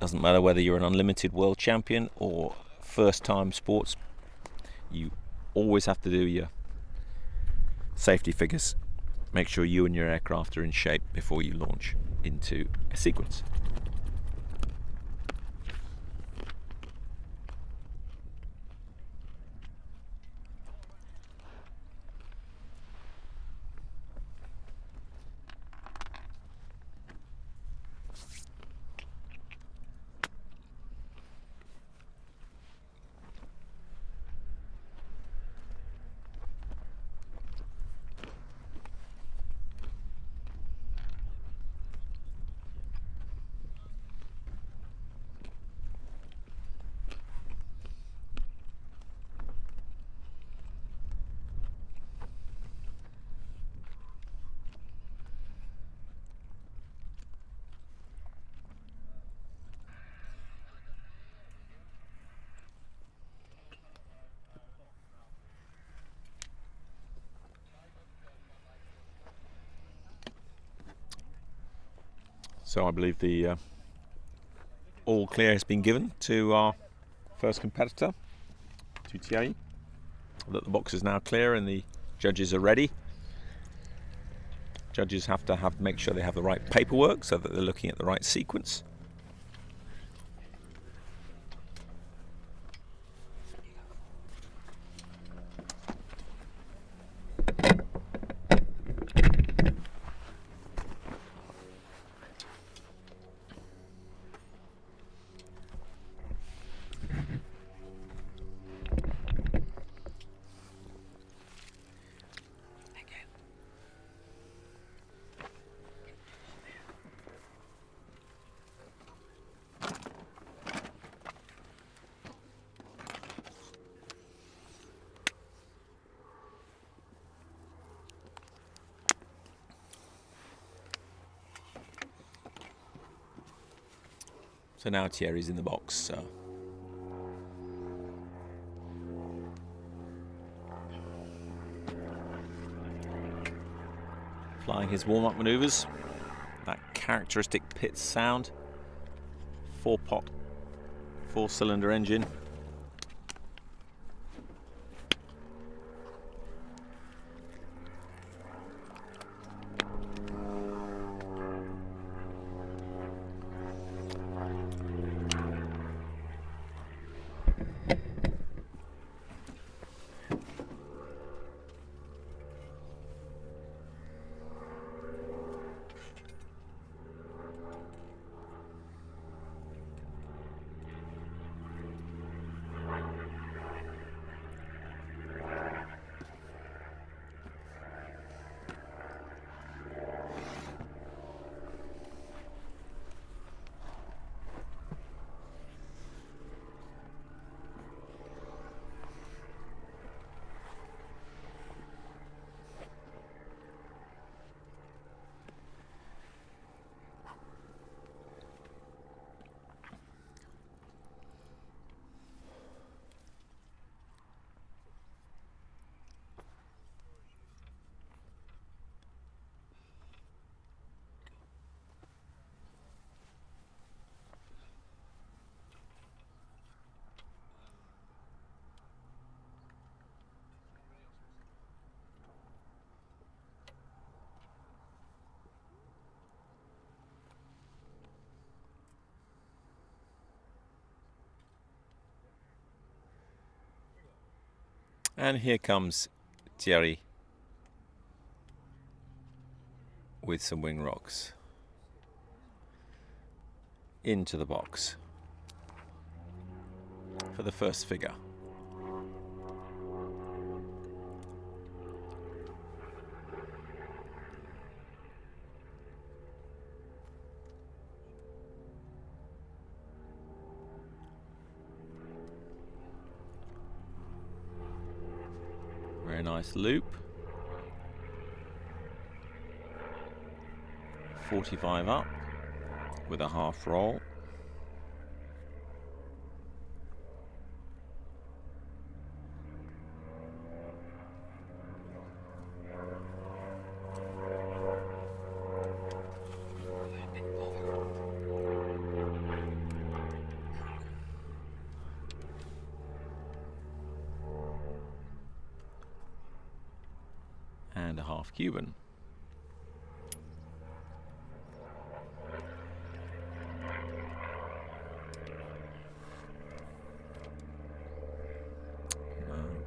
Doesn't matter whether you're an unlimited world champion or first-time sports, you always have to do your safety figures. Make sure you and your aircraft are in shape before you launch into a sequence. So I believe the all clear has been given to our first competitor, to Thierry. That the box is now clear and the judges are ready. Judges have to make sure they have the right paperwork so that they're looking at the right sequence. So now Thierry's in the box. Flying his warm-up manoeuvres. That characteristic pit sound. 4-pot, 4-cylinder engine. And here comes Thierry with some wing rocks into the box for the first figure. Very nice loop. 45 up with a half roll. And a half Cuban.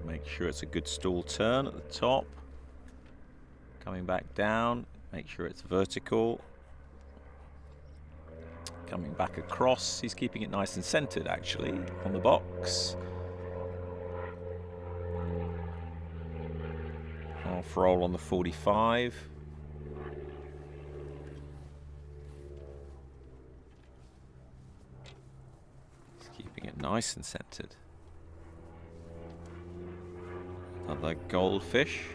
Make sure it's a good stall turn at the top. Coming back down, make sure it's vertical. Coming back across, he's keeping it nice and centered actually on the box. Half roll on the 45. He's keeping it nice and centered. Another goldfish.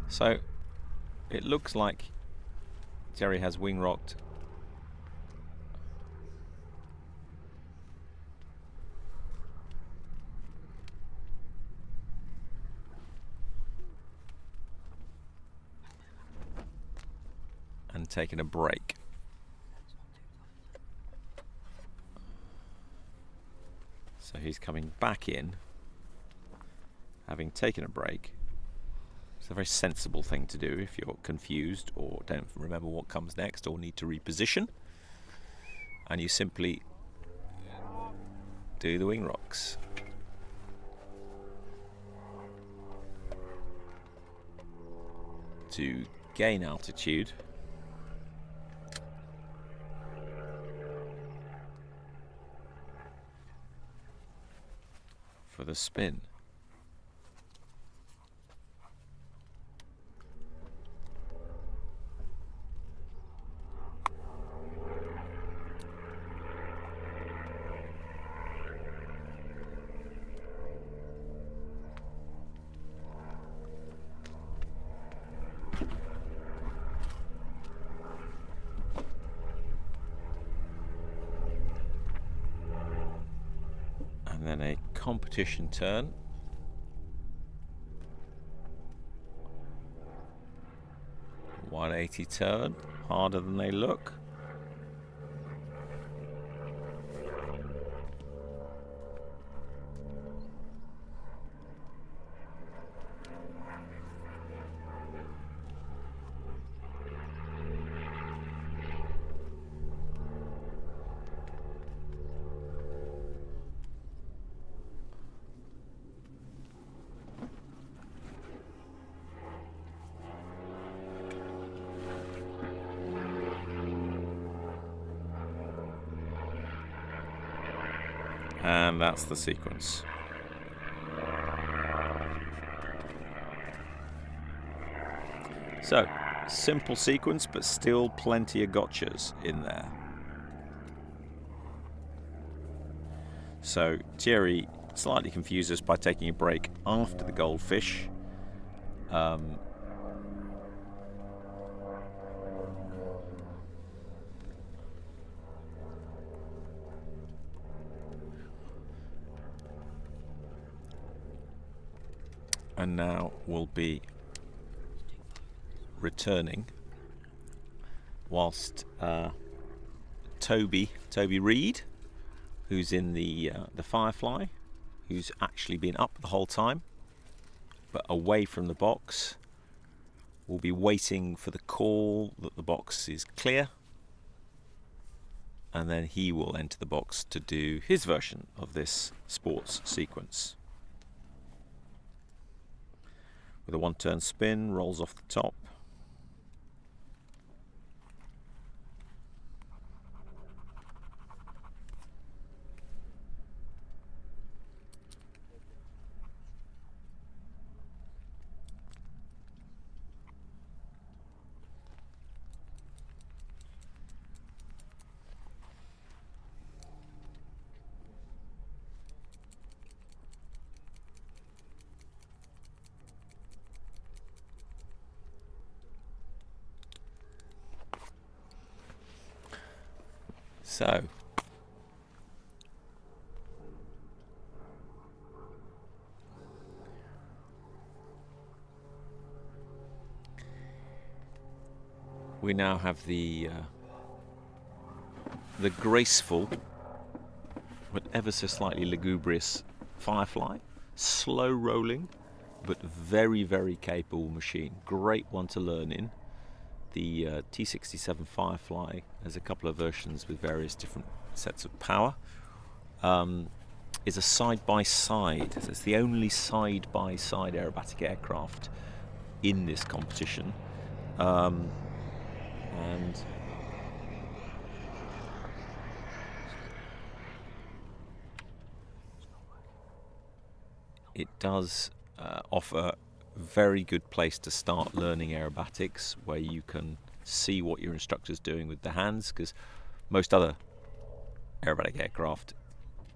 So it looks like Jerry has wing rocked and taken a break. So he's coming back in, having taken a break. So a very sensible thing to do if you're confused or don't remember what comes next or need to reposition. And you simply do the wing rocks. To gain altitude. For the spin. And then a competition turn. .180 turn, harder than they look. And that's the sequence. So, simple sequence, but still plenty of gotchas in there. So, Thierry slightly confused us by taking a break after the goldfish. And now we'll be returning whilst Toby Reed, who's in the Firefly, who's actually been up the whole time but away from the box, will be waiting for the call that the box is clear, and then he will enter the box to do his version of this sports sequence. With a one-turn spin, rolls off the top. So, we now have the graceful but ever so slightly lugubrious Firefly, slow rolling but very, very capable machine. Great one to learn in. The T67 Firefly has a couple of versions with various different sets of power. Is a side-by-side. So it's the only side-by-side aerobatic aircraft in this competition. And it does offer very good place to start learning aerobatics, where you can see what your instructor's doing with the hands, because most other aerobatic aircraft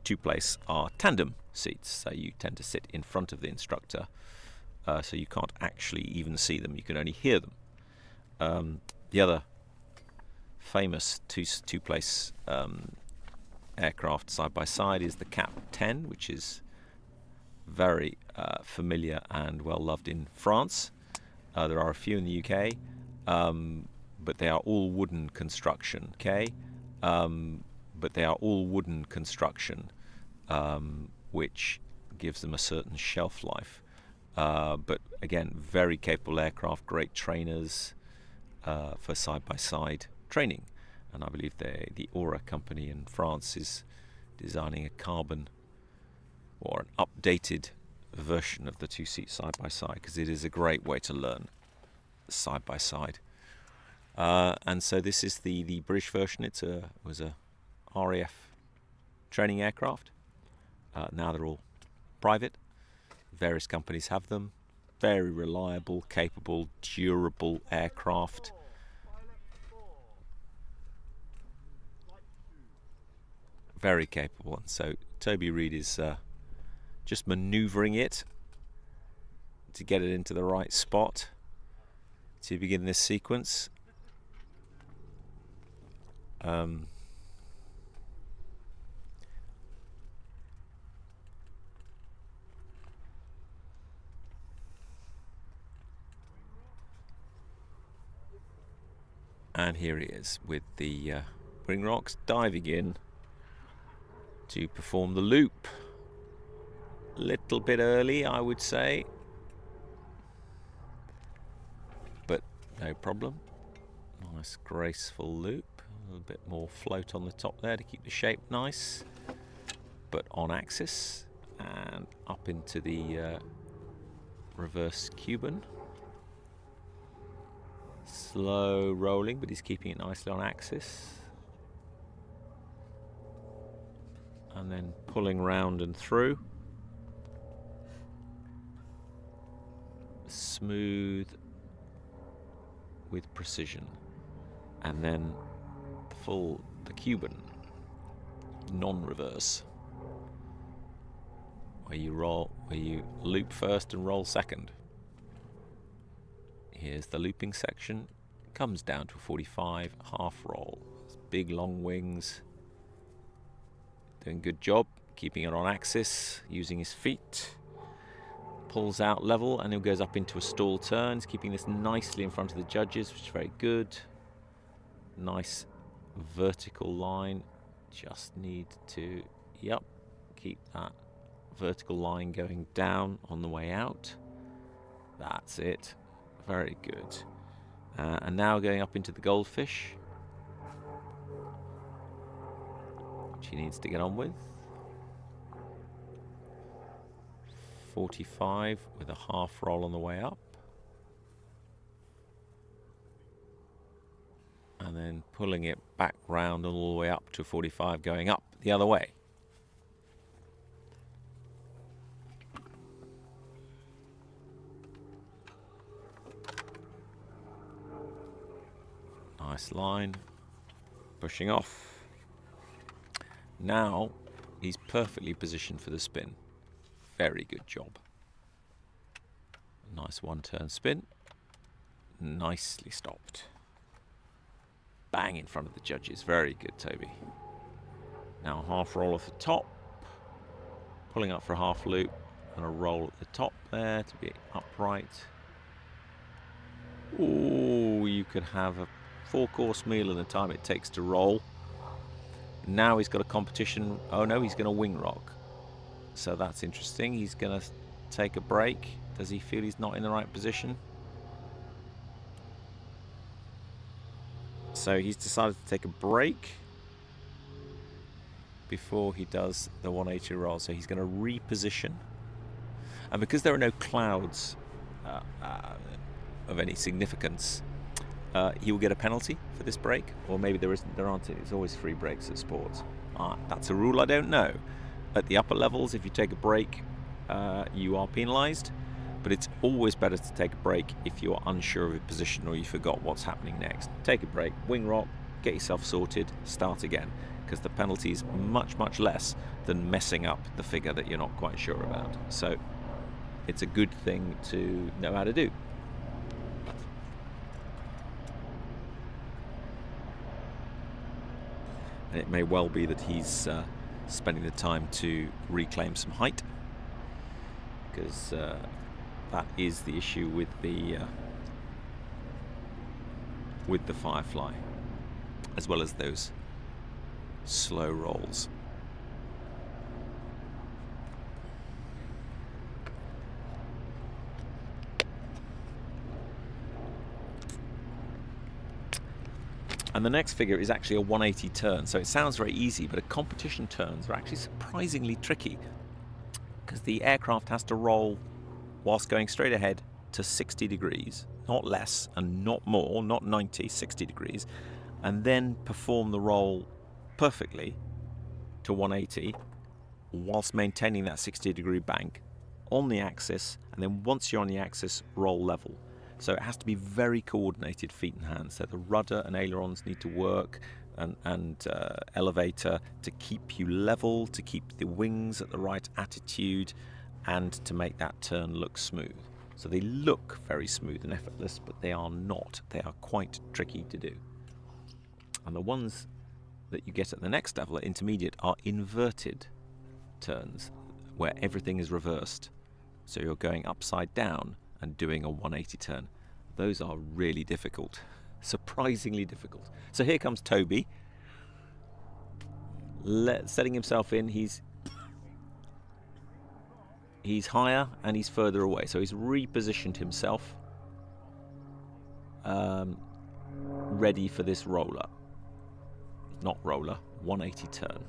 two-place are tandem seats, so you tend to sit in front of the instructor, so you can't actually even see them, you can only hear them. The other famous two-place aircraft side by side is the Cap 10, which is very familiar and well loved in France. There are a few in the UK, but they are all wooden construction. But they are all wooden construction, which gives them a certain shelf life. But again, very capable aircraft, great trainers for side-by-side training. And I believe the Aura company in France is designing a carbon or an updated version of the two-seat side-by-side, because it is a great way to learn side-by-side. And so this is the British version. It was a RAF training aircraft. Now they're all private. Various companies have them. Very reliable, capable, durable aircraft. Very capable. And so Toby Reed is just manoeuvring it to get it into the right spot to begin this sequence. And here he is with the wing rocks, diving in to perform the loop. Little bit early, I would say, but no problem. Nice graceful loop. A little bit more float on the top there to keep the shape nice, but on axis, and up into the reverse Cuban. Slow rolling, but he's keeping it nicely on axis. And then pulling round and through. Smooth with precision. And then the Cuban, non-reverse. Where you loop first and roll second. Here's the looping section. Comes down to a 45, half roll. Big long wings. Doing a good job, keeping it on axis, using his feet. Pulls out level and he goes up into a stall turn. He's keeping this nicely in front of the judges, which is very good. Nice vertical line. Just need to, keep that vertical line going down on the way out. That's it. Very good. And now going up into the goldfish, which he needs to get on with. 45 with a half roll on the way up. And then pulling it back round all the way up to 45, going up the other way. Nice line, pushing off. Now he's perfectly positioned for the spin. Very good job. Nice one-turn spin. Nicely stopped. Bang in front of the judges. Very good, Toby. Now half roll off the top. Pulling up for a half loop and a roll at the top there to be upright. Oh, you could have a 4-course meal in the time it takes to roll. Now he's got a competition. Oh no, he's going to wing rock. So that's interesting. He's going to take a break. Does he feel he's not in the right position? So he's decided to take a break before he does the 180 roll. So he's going to reposition. And because there are no clouds of any significance, he will get a penalty for this break, or maybe there aren't. It's always free breaks at sports. That's a rule I don't know. At the upper levels, if you take a break, you are penalised, but it's always better to take a break if you're unsure of your position or you forgot what's happening next. Take a break, wing rock, get yourself sorted, start again, because the penalty is much, much less than messing up the figure that you're not quite sure about. So it's a good thing to know how to do. And it may well be that he's spending the time to reclaim some height, because that is the issue with the Firefly, as well as those slow rolls. And the next figure is actually a 180 turn. So it sounds very easy, but competition turns are actually surprisingly tricky, because the aircraft has to roll whilst going straight ahead to 60 degrees, not less and not more, not 90, 60 degrees, and then perform the roll perfectly to 180 whilst maintaining that 60-degree bank on the axis, and then once you're on the axis, roll level. So it has to be very coordinated, feet and hands. So the rudder and ailerons need to work, and elevator, to keep you level, to keep the wings at the right attitude, and to make that turn look smooth. So they look very smooth and effortless, but they are not. They are quite tricky to do. And the ones that you get at the next level, at intermediate, are inverted turns, where everything is reversed. So you're going upside down and doing a 180 turn. Those are really difficult, surprisingly difficult. So here comes Toby, setting himself in. He's higher and he's further away, so he's repositioned himself, ready for this roller. Not roller, 180 turn.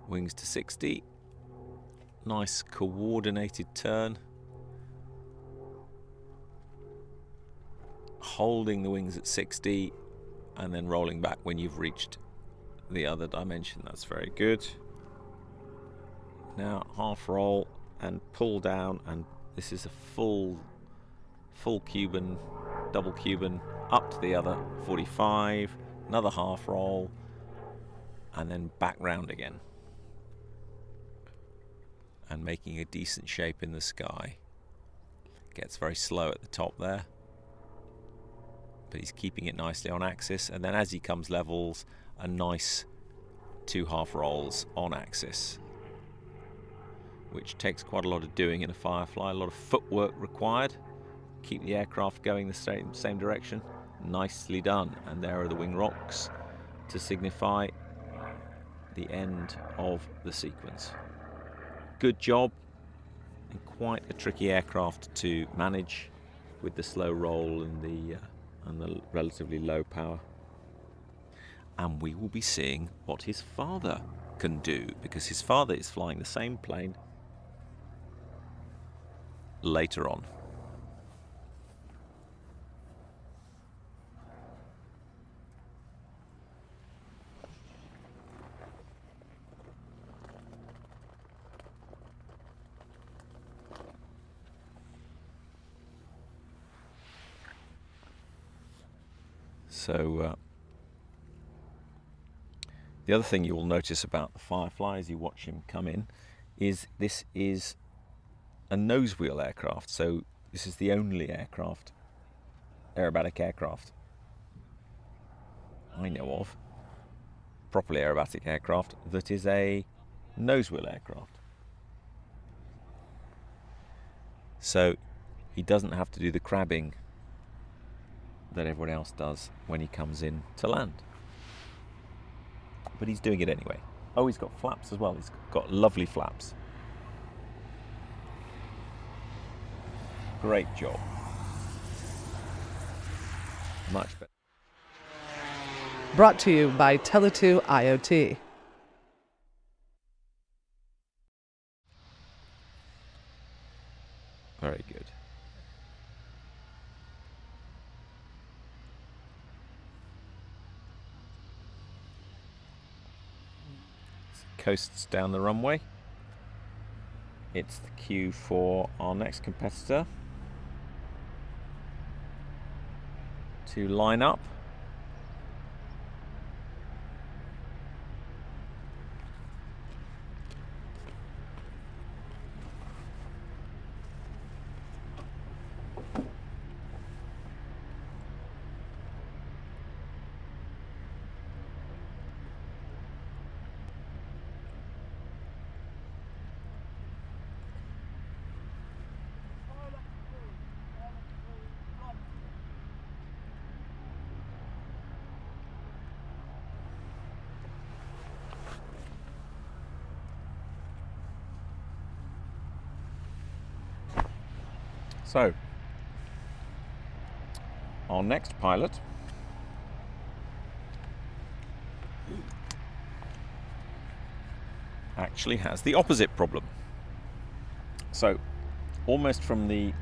Wings to 60. Nice coordinated turn. Holding the wings at 60 and then rolling back when you've reached the other dimension. That's very good. Now half roll and pull down, and this is a full Cuban, double Cuban, up to the other 45, another half roll, and then back round again. And making a decent shape in the sky. Gets very slow at the top there, but he's keeping it nicely on axis, and then as he comes levels, a nice 2 half rolls on axis, which takes quite a lot of doing in a Firefly, a lot of footwork required. Keep the aircraft going the same direction. Nicely done. And there are the wing rocks to signify the end of the sequence. Good job, and quite a tricky aircraft to manage with the slow roll and the relatively low power. And we will be seeing what his father can do, because his father is flying the same plane later on. So the other thing you will notice about the Firefly as you watch him come in is this is a nose wheel aircraft. So this is the only aerobatic aircraft I know of, properly aerobatic aircraft, that is a nose wheel aircraft. So he doesn't have to do the crabbing that everyone else does when he comes in to land. But he's doing it anyway. Oh, he's got flaps as well. He's got lovely flaps. Great job. Much better. Brought to you by Tele2 IoT. Very good. Coasts down the runway. It's the cue for our next competitor to line up. So, our next pilot actually has the opposite problem. So, almost from the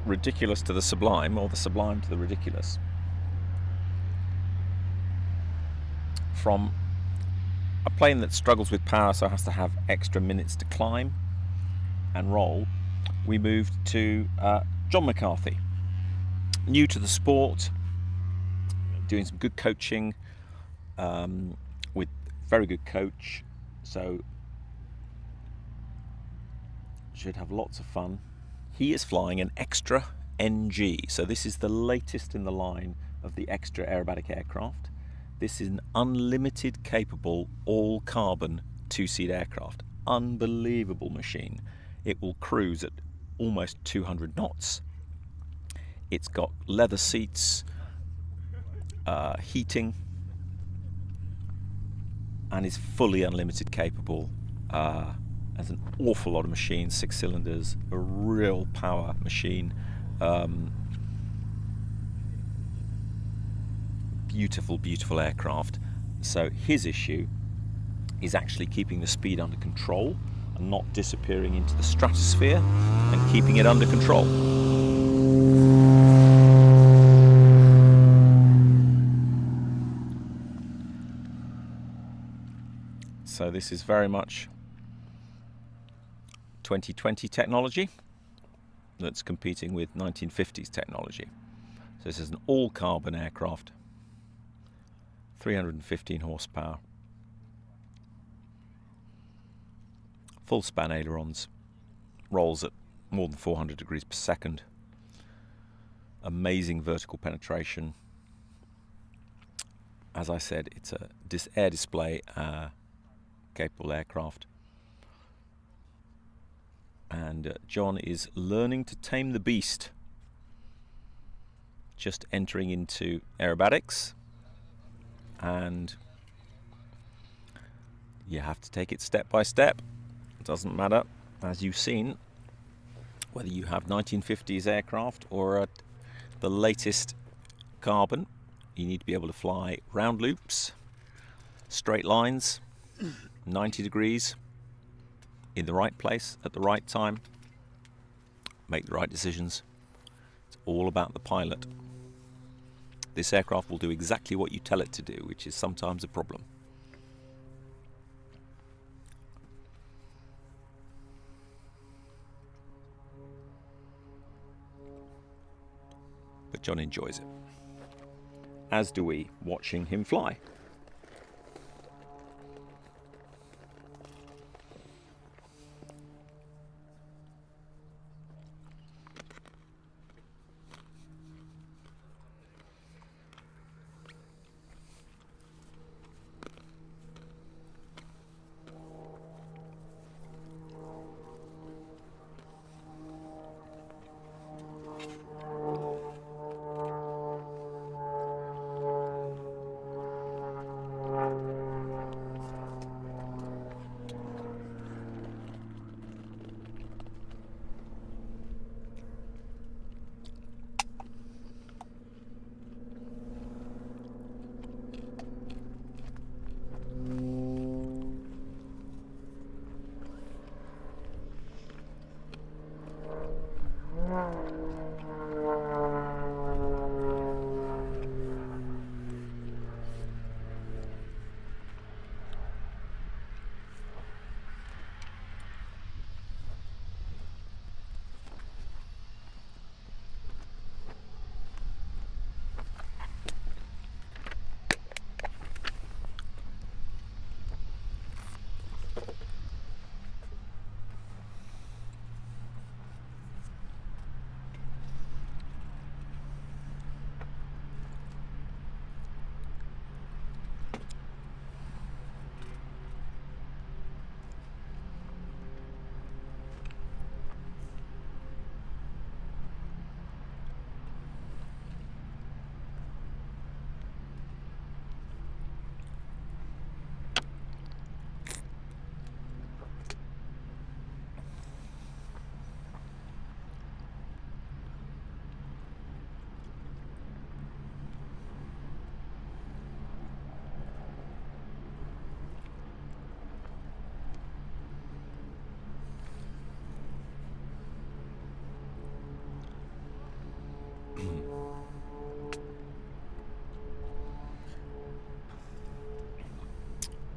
ridiculous to the sublime, or the sublime to the ridiculous, from a plane that struggles with power, so has to have extra minutes to climb and roll, we moved to John McCarthy, new to the sport, doing some good coaching with very good coach, so should have lots of fun. He is flying an Extra NG, so this is the latest in the line of the Extra aerobatic aircraft. This is an unlimited capable all carbon two-seat aircraft. Unbelievable machine. It will cruise at almost 200 knots. It's got leather seats, heating, and is fully unlimited capable. Has an awful lot of machines, 6 cylinders, a real power machine. Beautiful, beautiful aircraft. So his issue is actually keeping the speed under control and not disappearing into the stratosphere, and keeping it under control. So this is very much 2020 technology that's competing with 1950s technology. So this is an all-carbon aircraft, 315 horsepower, full span ailerons, rolls at more than 400 degrees per second, amazing vertical penetration. As I said, it's a air display capable aircraft. And John is learning to tame the beast. Just entering into aerobatics, and you have to take it step by step. It doesn't matter, as you've seen, whether you have 1950s aircraft or the latest carbon. You need to be able to fly round loops, straight lines, 90 degrees, in the right place at the right time, make the right decisions. It's all about the pilot. This aircraft will do exactly what you tell it to do, which is sometimes a problem. But John enjoys it, as do we, watching him fly.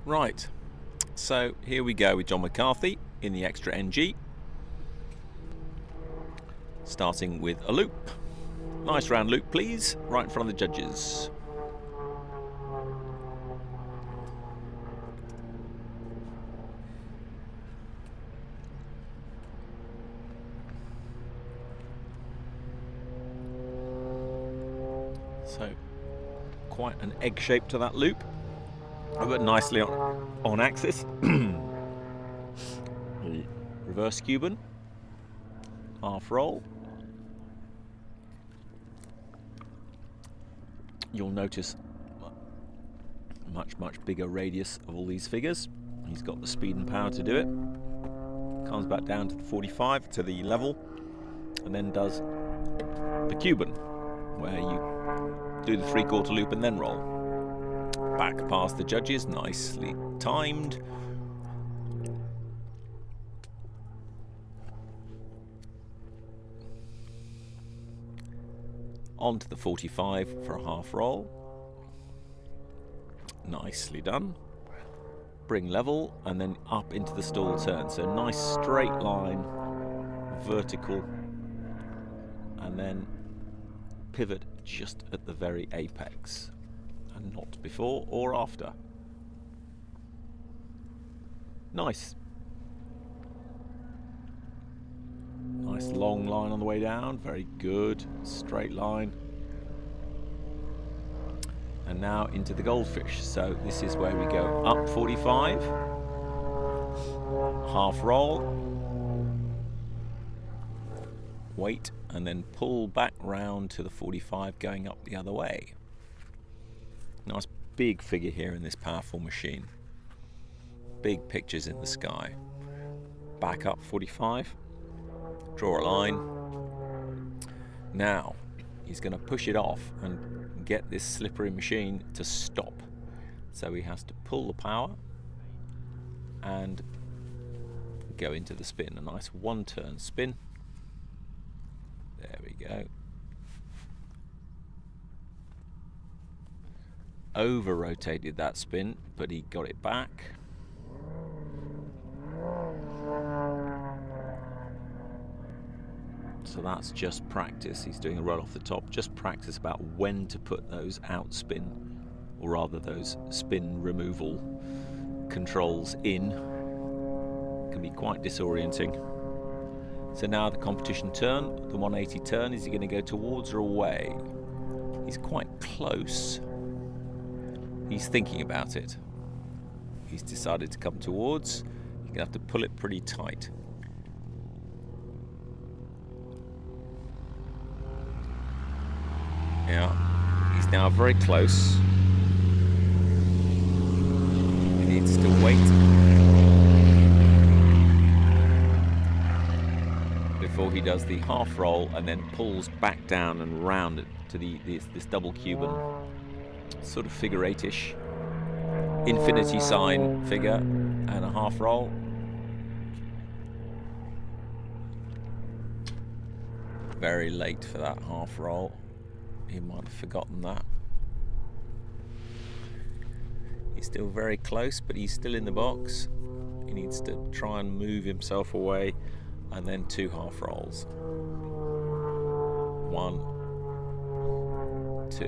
Right, so here we go with John McCarthy in the extra NG. Starting with a loop. Nice round loop, please, right in front of the judges. So, quite an egg shape to that loop, but nicely on axis. Reverse Cuban, half roll. You'll notice much bigger radius of all these figures. He's got the speed and power to do it. Comes back down to the 45, to the level, and then does the Cuban, where you do the 3/4 loop and then roll. Back past the judges, nicely timed. Onto the 45 for a half roll. Nicely done. Bring level and then up into the stall turn. So nice straight line, vertical, and then pivot just at the very apex, and not before or after. Nice. Nice long line on the way down, very good, straight line. And now into the goldfish. So this is where we go up 45, half roll, wait, and then pull back round to the 45 going up the other way. Nice big figure here in this powerful machine. Big pictures in the sky. Back up 45, draw a line. Now he's going to push it off and get this slippery machine to stop. So he has to pull the power and go into the spin. A nice one-turn spin. There we go. Over-rotated that spin, but he got it back. So that's just practice. He's doing a roll off the top. Just practice about when to put those out spin, or rather those spin removal controls in. Can be quite disorienting. So now the competition turn, the 180 turn. Is he going to go towards or away? He's quite close. He's thinking about it. He's decided to come towards. You're going to have to pull it pretty tight. Yeah, he's now very close. He needs to wait before he does the half roll and then pulls back down and round it to this double Cuban, sort of figure eight-ish, infinity sign figure, and a half roll. Very late for that half roll. He might have forgotten that. He's still very close, but he's still in the box. He needs to try and move himself away, and then two half rolls. 1, 2.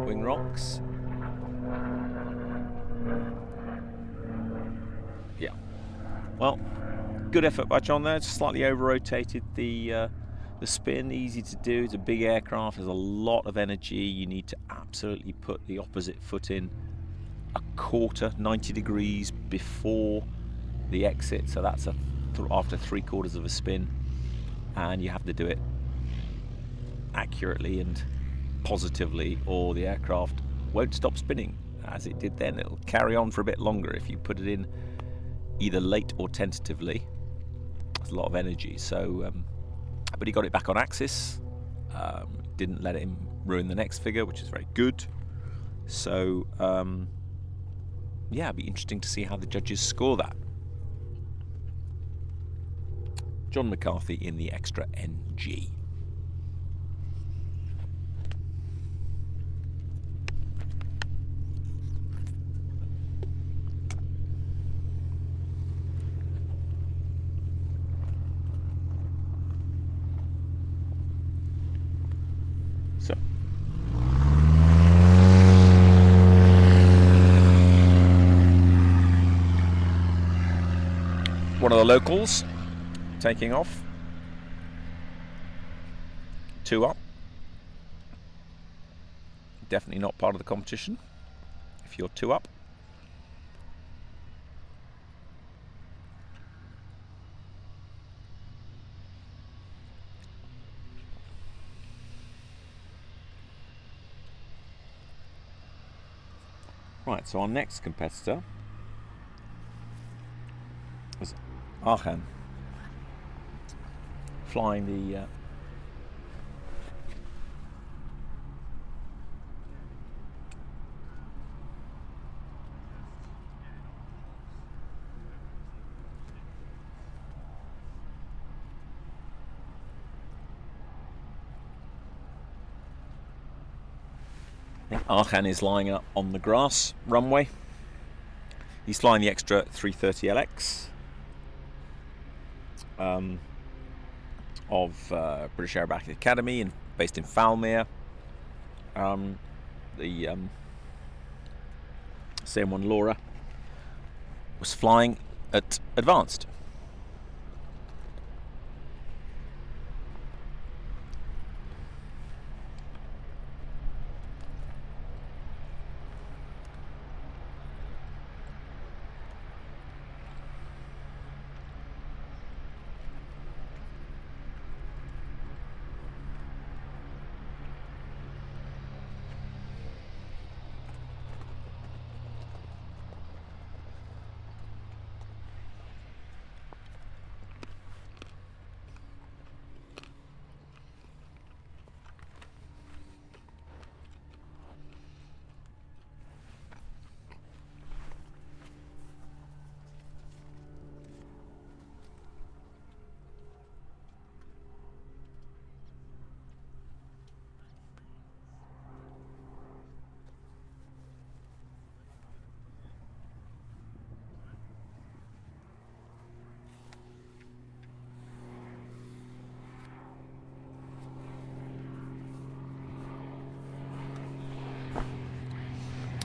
Wing rocks. Yeah. Well, good effort by John there. Slightly over-rotated the spin. Easy to do. It's a big aircraft. There's a lot of energy. You need to absolutely put the opposite foot in a quarter, 90 degrees before the exit. So that's after 3/4 of a spin, and you have to do it accurately and positively, or the aircraft won't stop spinning as it did then. It'll carry on for a bit longer if you put it in either late or tentatively. There's a lot of energy. So but he got it back on axis, didn't let him ruin the next figure, which is very good. So yeah, it'd be interesting to see how the judges score that. John McCarthy in the extra NG. one of the locals taking off. 2 up. Definitely not part of the competition if you're 2 up. Right, so our next competitor is Arkan, flying the I think Arkan is lying up on the grass runway. He's flying the extra 330LX of British Aerobatics Academy, and based in Falmere. The same one, Laura, was flying at advanced.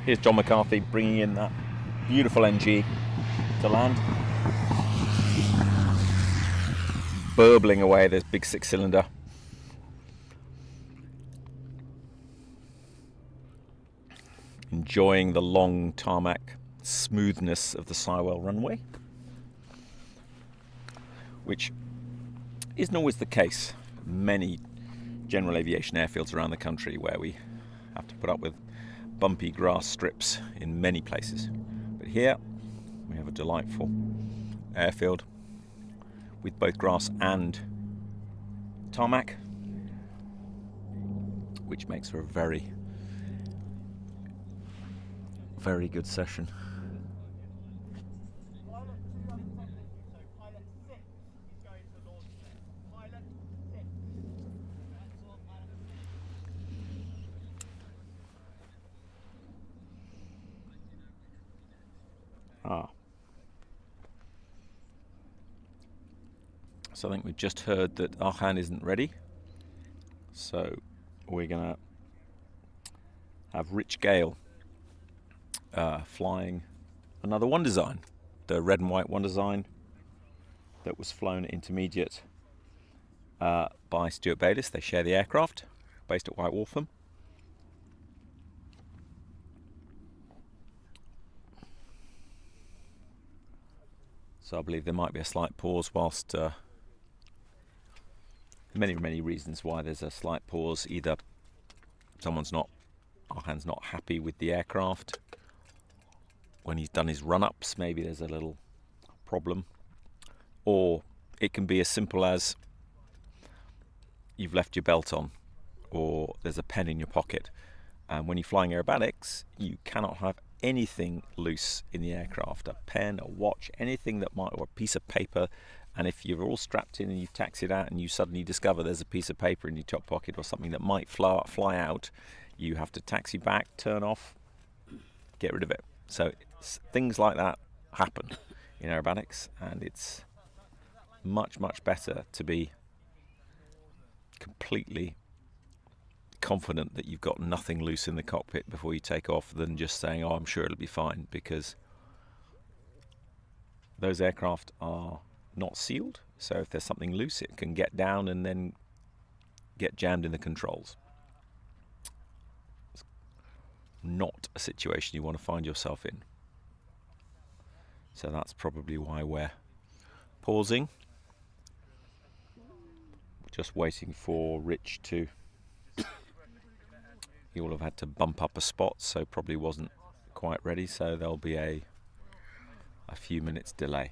Here's John McCarthy bringing in that beautiful NG to land. Burbling away this big 6-cylinder. Enjoying the long tarmac smoothness of the Sywell runway, which isn't always the case. Many general aviation airfields around the country where we have to put up with bumpy grass strips in many places. But here we have a delightful airfield with both grass and tarmac, which makes for a very, very good session. So I think we've just heard that Arkan isn't ready. So we're going to have Rich Gale flying another one design, the red and white one design that was flown at intermediate by Stuart Baylis. They share the aircraft, based at White Waltham. So I believe there might be a slight pause whilst many reasons why there's a slight pause. Either Arkan's not happy with the aircraft. When he's done his run-ups, maybe there's a little problem. Or it can be as simple as you've left your belt on, or there's a pen in your pocket. And when you're flying aerobatics, you cannot have anything loose in the aircraft. A pen, a watch, anything that might, or a piece of paper. And if you're all strapped in and you've taxied out and you suddenly discover there's a piece of paper in your top pocket or something that might fly out, you have to taxi back, turn off, get rid of it. So things like that happen in aerobatics, and it's much better to be completely confident that you've got nothing loose in the cockpit before you take off than just saying, oh, I'm sure it'll be fine, because those aircraft are not sealed, so if there's something loose it can get down and then get jammed in the controls. It's not a situation you want to find yourself in. So that's probably why we're pausing. Just waiting for Rich to... He will have had to bump up a spot, so probably wasn't quite ready, so there'll be a few minutes delay.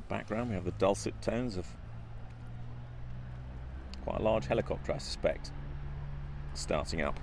Background, we have the dulcet tones of quite a large helicopter, I suspect, starting up.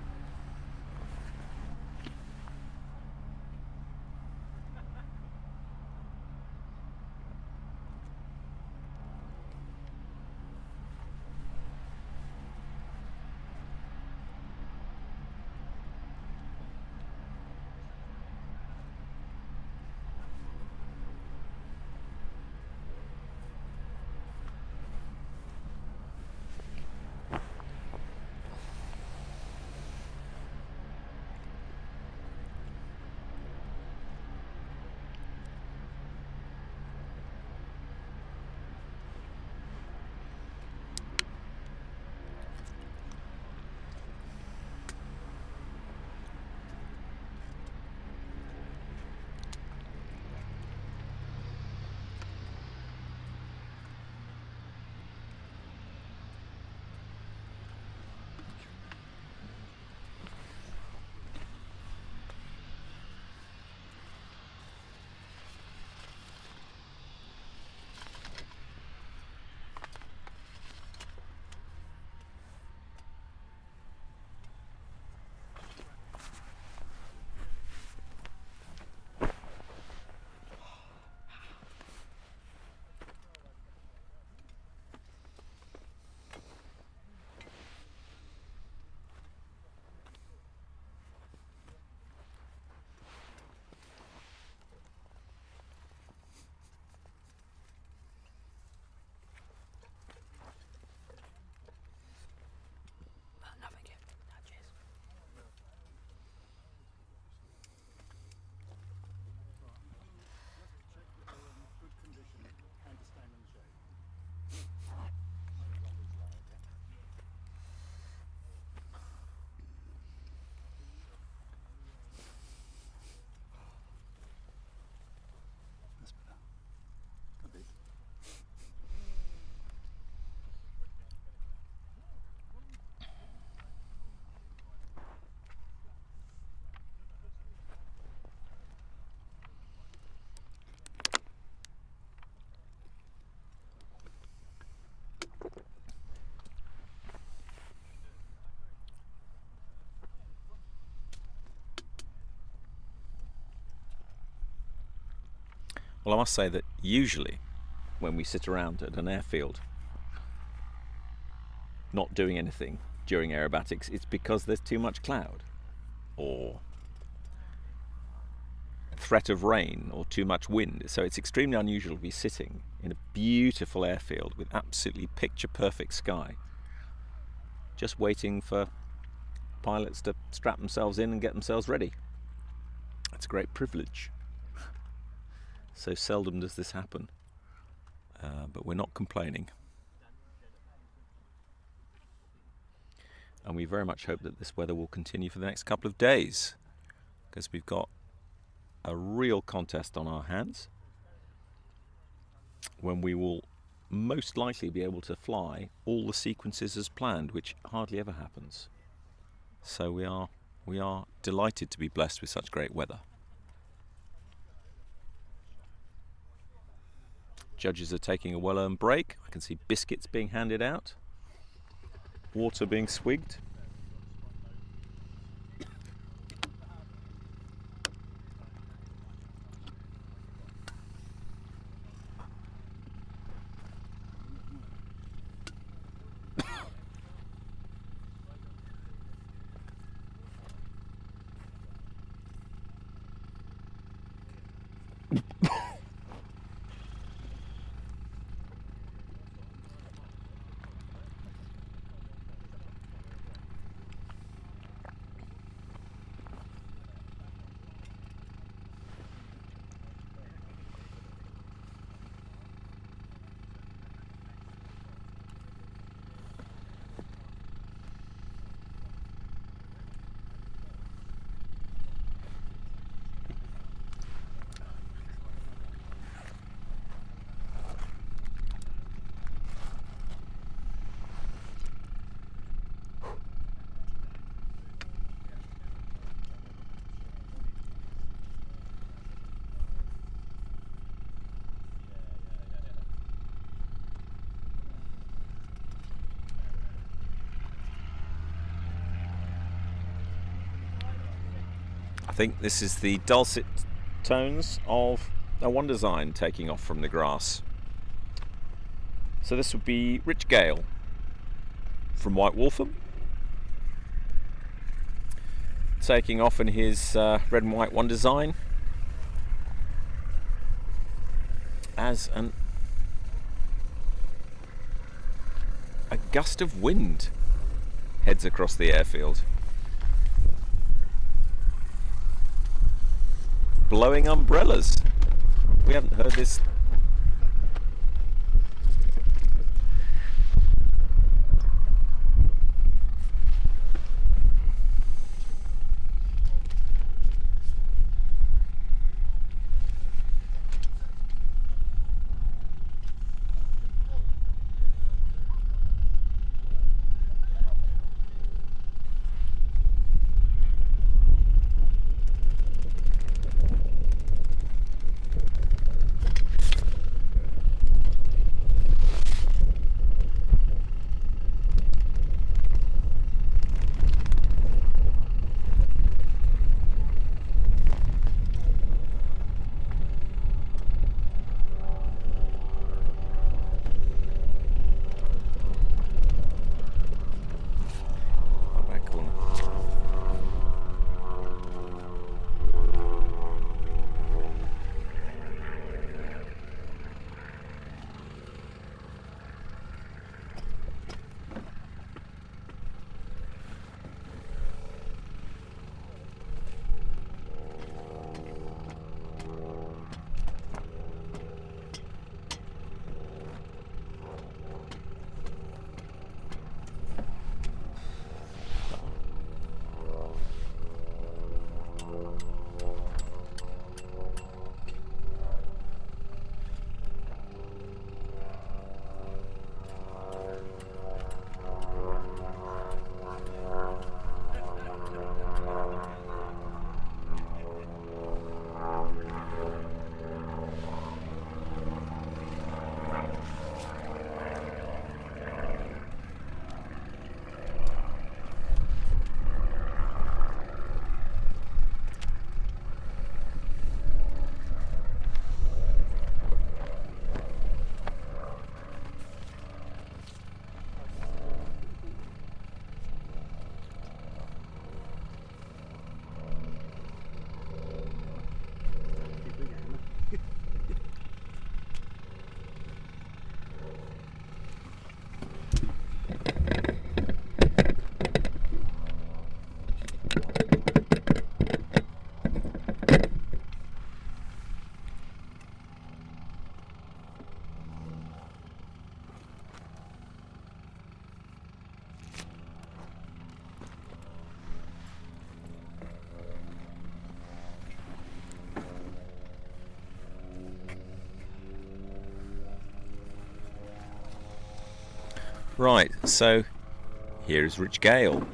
Well, I must say that usually when we sit around at an airfield not doing anything during aerobatics, it's because there's too much cloud or threat of rain or too much wind. So it's extremely unusual to be sitting in a beautiful airfield with absolutely picture perfect sky, just waiting for pilots to strap themselves in and get themselves ready. It's a great privilege. So seldom does this happen, but we're not complaining. And we very much hope that this weather will continue for the next couple of days, because we've got a real contest on our hands when we will most likely be able to fly all the sequences as planned, which hardly ever happens. So we are delighted to be blessed with such great weather. Judges are taking a well-earned break. I can see biscuits being handed out, water being swigged. I think this is the dulcet tones of a one design taking off from the grass. So this would be Rich Gale from White Waltham, taking off in his red and white one design as a gust of wind heads across the airfield, blowing umbrellas. We haven't heard this. Right, so here's Rich Gale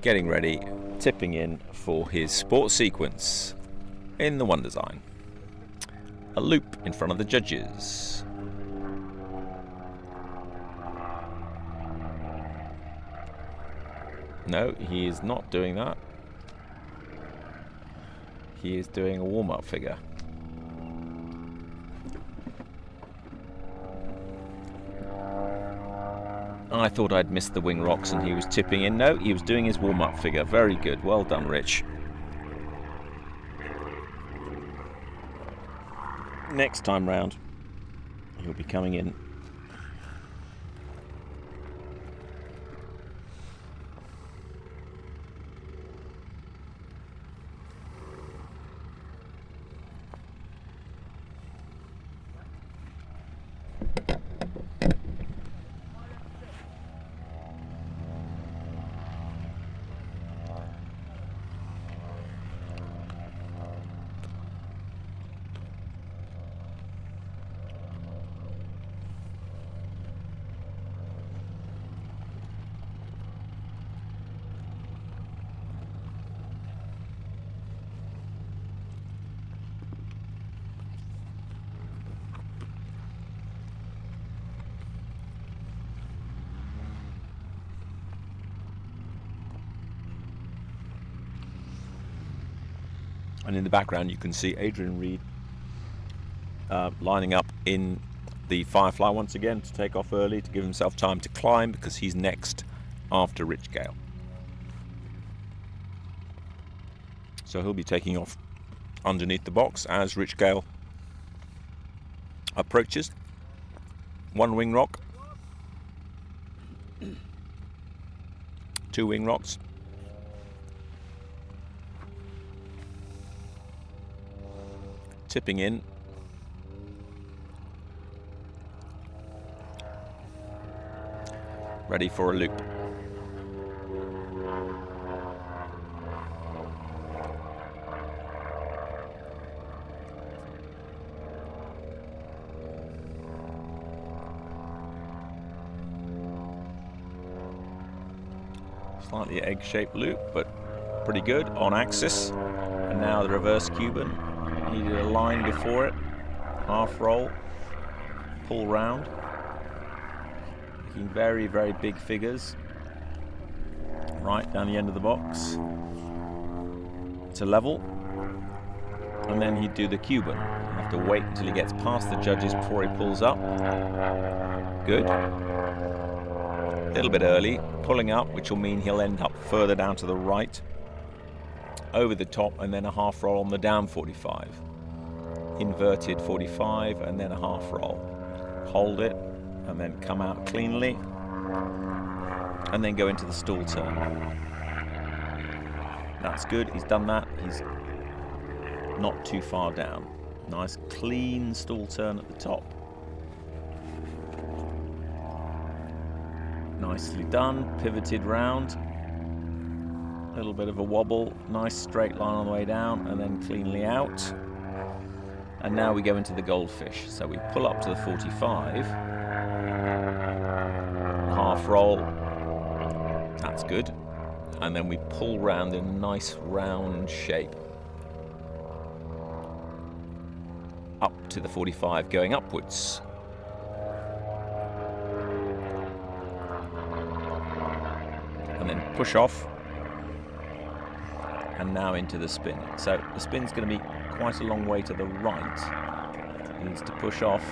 getting ready, tipping in for his sports sequence in the one design. A loop in front of the judges. No, he is not doing that. He is doing a warm-up figure. I thought I'd missed the wing rocks and he was tipping in. No, he was doing his warm-up figure. Very good. Well done, Rich. Next time round, he'll be coming in. And in the background you can see Adrian Reed lining up in the Firefly once again to take off early to give himself time to climb, because he's next after Rich Gale. So he'll be taking off underneath the box as Rich Gale approaches. One wing rock, two wing rocks, tipping in. Ready for a loop. Slightly egg-shaped loop, but pretty good on axis. And now the reverse Cuban. Needed a line before it, half roll, pull round, making very, very big figures right down the end of the box to level, and then he'd do the Cuban. You have to wait until he gets past the judges before he pulls up. Good. A little bit early, pulling up, which will mean he'll end up further down to the right, over the top, and then a half roll on the down 45. Inverted 45 and then a half roll. Hold it and then come out cleanly and then go into the stall turn. That's good, he's done that. He's not too far down. Nice clean stall turn at the top. Nicely done, pivoted round. A little bit of a wobble, nice straight line on the way down and then cleanly out. And now we go into the goldfish. So we pull up to the 45, half roll, that's good. And then we pull round in a nice round shape. Up to the 45, going upwards. And then push off. And now into the spin. So the spin's going to be quite a long way to the right. He needs to push off.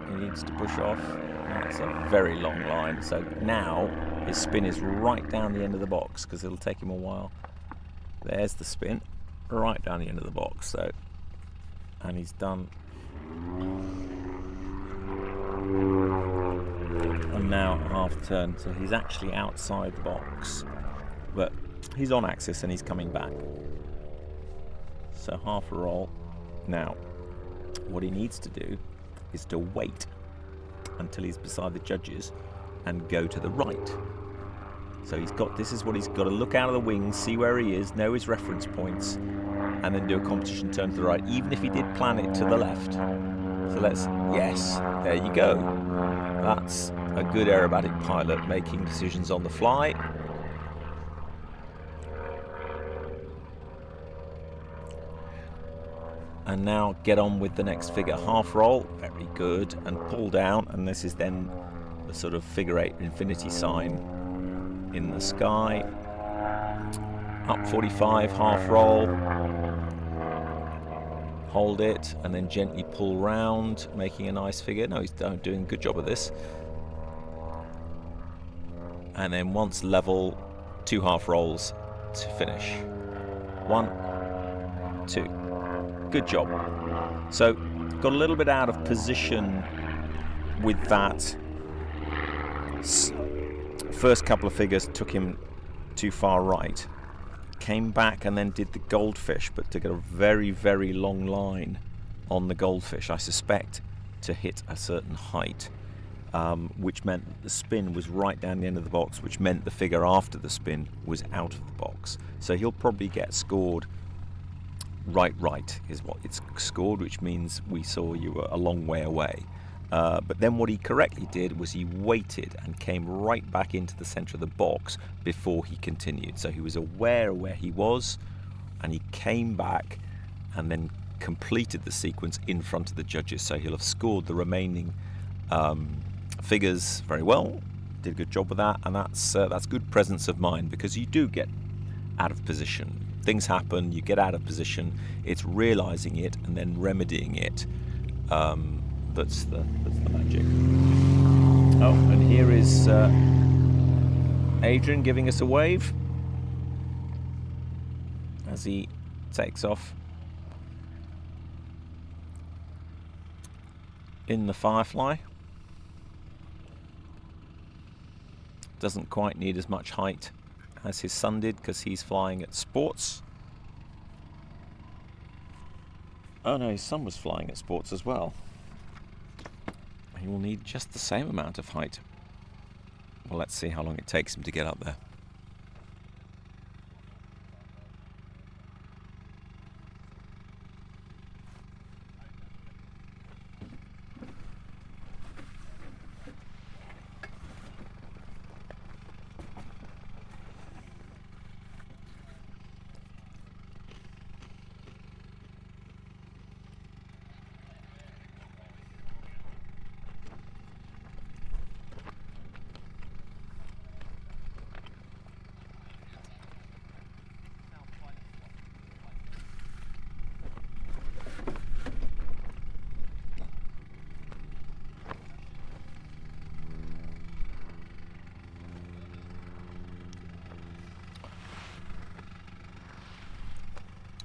He needs to push off. That's a very long line. So now his spin is right down the end of the box, because it'll take him a while. There's the spin, right down the end of the box. So, and he's done. And now half turn. So he's actually outside the box, but he's on axis and he's coming back. So half a roll. Now, what he needs to do is to wait until he's beside the judges and go to the right. So he's got, this is what he's got to look out of the wings, see where he is, know his reference points, and then do a competition turn to the right, even if he did plan it to the left. So let's, yes, there you go. That's a good aerobatic pilot making decisions on the fly. And now get on with the next figure. Half roll, very good, and pull down, and this is then the sort of figure 8 infinity sign in the sky. Up 45, half roll. Hold it, and then gently pull round, making a nice figure. No, he's doing a good job of this. And then once level, 2 half rolls to finish. 1, 2. Good job. So, got a little bit out of position with that. First couple of figures took him too far right. Came back and then did the goldfish, but took a very, very long line on the goldfish, I suspect, to hit a certain height, which meant that the spin was right down the end of the box, which meant the figure after the spin was out of the box. So he'll probably get scored right is what it's scored, which means we saw you were a long way away. But then what he correctly did was he waited and came right back into the centre of the box before he continued. So he was aware of where he was, and he came back and then completed the sequence in front of the judges. So he'll have scored the remaining figures very well. Did a good job with that, and that's good presence of mind, because you do get out of position. Things happen, you get out of position. It's realising it and then remedying it. That's the magic. Oh, and here is Adrian giving us a wave as he takes off in the Firefly. Doesn't quite need as much height as his son did, because he's flying at Sports. Oh no, his son was flying at Sports as well. He will need just the same amount of height. Well, let's see how long it takes him to get up there.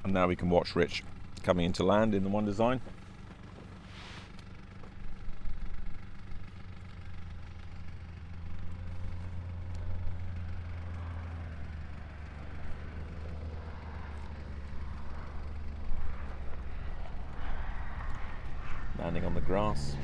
And now we can watch Rich coming into land in the one design. Landing on the grass.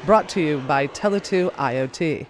Brought to you by Tele2 IoT.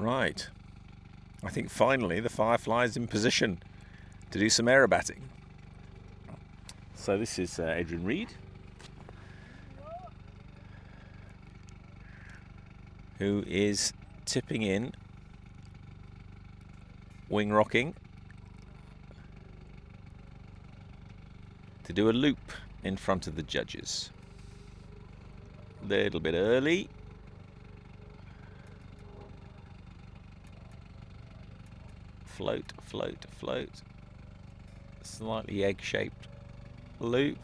Right. I think finally the Firefly is in position to do some aerobatic. So this is Adrian Reed, who is tipping in, wing rocking, to do a loop in front of the judges. A little bit early. Float, float, float. Slightly egg-shaped loop.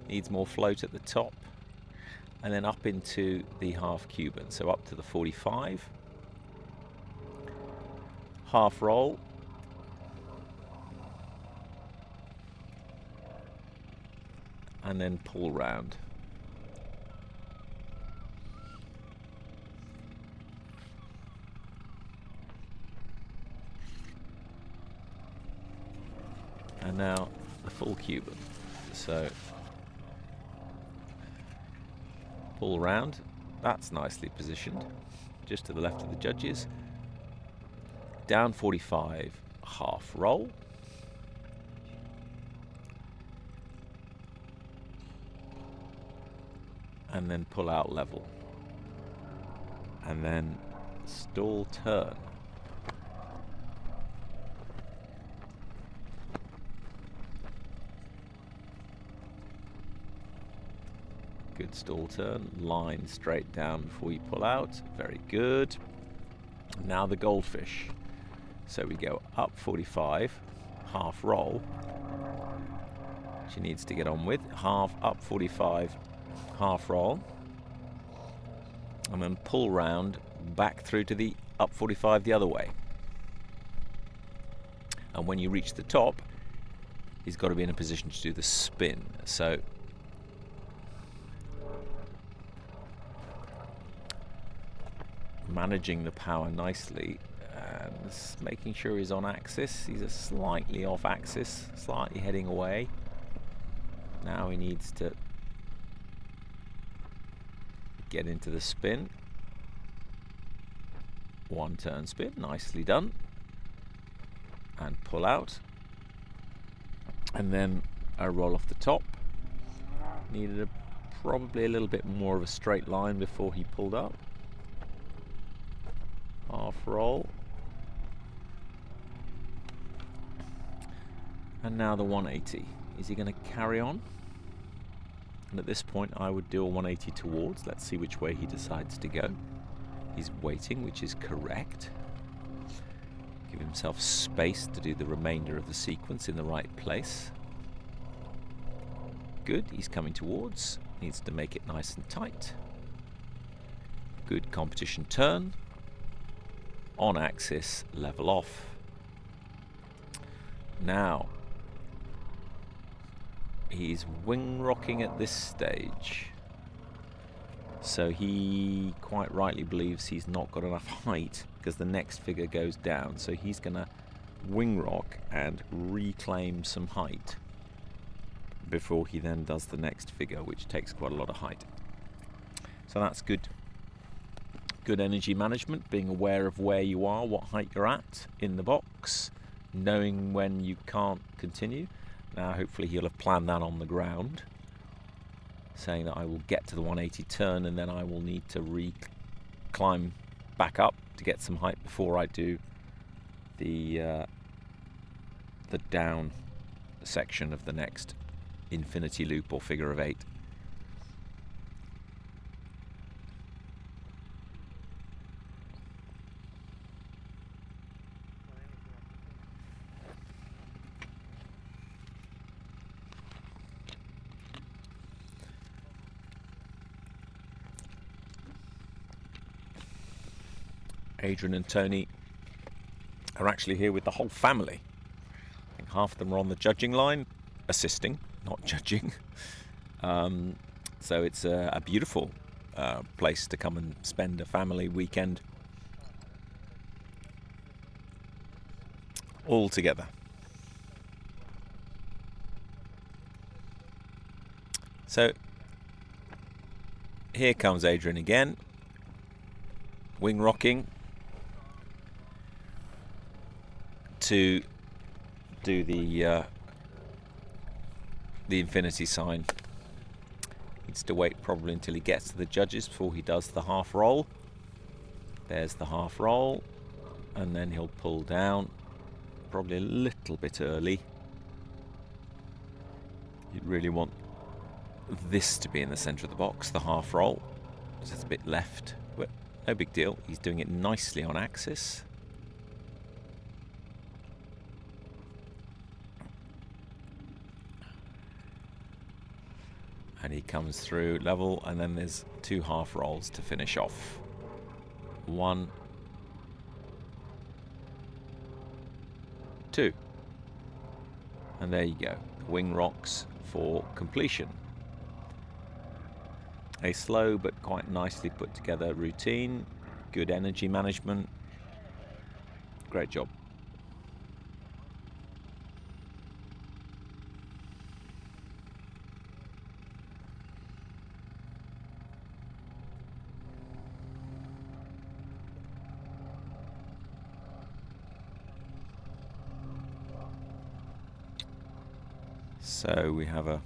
Needs more float at the top. And then up into the half Cuban. So up to the 45. Half roll. And then pull round. And now the full Cuban. So pull round. That's nicely positioned, just to the left of the judges. Down 45, half roll. And then pull out level. And then stall turn. Good stall turn. Line straight down before you pull out. Very good. Now the goldfish. So we go up 45, half roll. She needs to get on with. Half up 45, half roll. And then pull round back through to the up 45 the other way. And when you reach the top, he's got to be in a position to do the spin. So managing the power nicely and making sure he's on axis. He's slightly off axis, slightly heading away. Now he needs to get into the spin. One turn spin, nicely done. And pull out. And then a roll off the top. Needed probably a little bit more of a straight line before he pulled up. Half roll. And now the 180. Is he going to carry on? And at this point I would do a 180 towards. Let's see which way he decides to go. He's waiting, which is correct. Give himself space to do the remainder of the sequence in the right place. Good, he's coming towards. Needs to make it nice and tight. Good competition turn. On axis, level off. Now, he's wing rocking at this stage. So he quite rightly believes he's not got enough height because the next figure goes down. So he's going to wing rock and reclaim some height before he then does the next figure, which takes quite a lot of height. So that's good. Good energy management, being aware of where you are, what height you're at in the box, knowing when you can't continue. Now hopefully he'll have planned that on the ground, saying that I will get to the 180 turn and then I will need to climb back up to get some height before I do the down section of the next infinity loop or figure of 8. Adrian and Tony are actually here with the whole family. I think half of them are on the judging line, assisting, not judging. So it's a beautiful place to come and spend a family weekend all together. So here comes Adrian again, wing rocking to do the infinity sign. Needs to wait probably until he gets to the judges before he does the half roll. There's the half roll, and then he'll pull down probably a little bit early. You'd really want this to be in the center of the box, the half roll. So it's a bit left, but no big deal. He's doing it nicely on axis. And he comes through level, and then there's 2 half rolls to finish off. 1, 2. And there you go. Wing rocks for completion. A slow but quite nicely put together routine. Good energy management. Great job. So we have a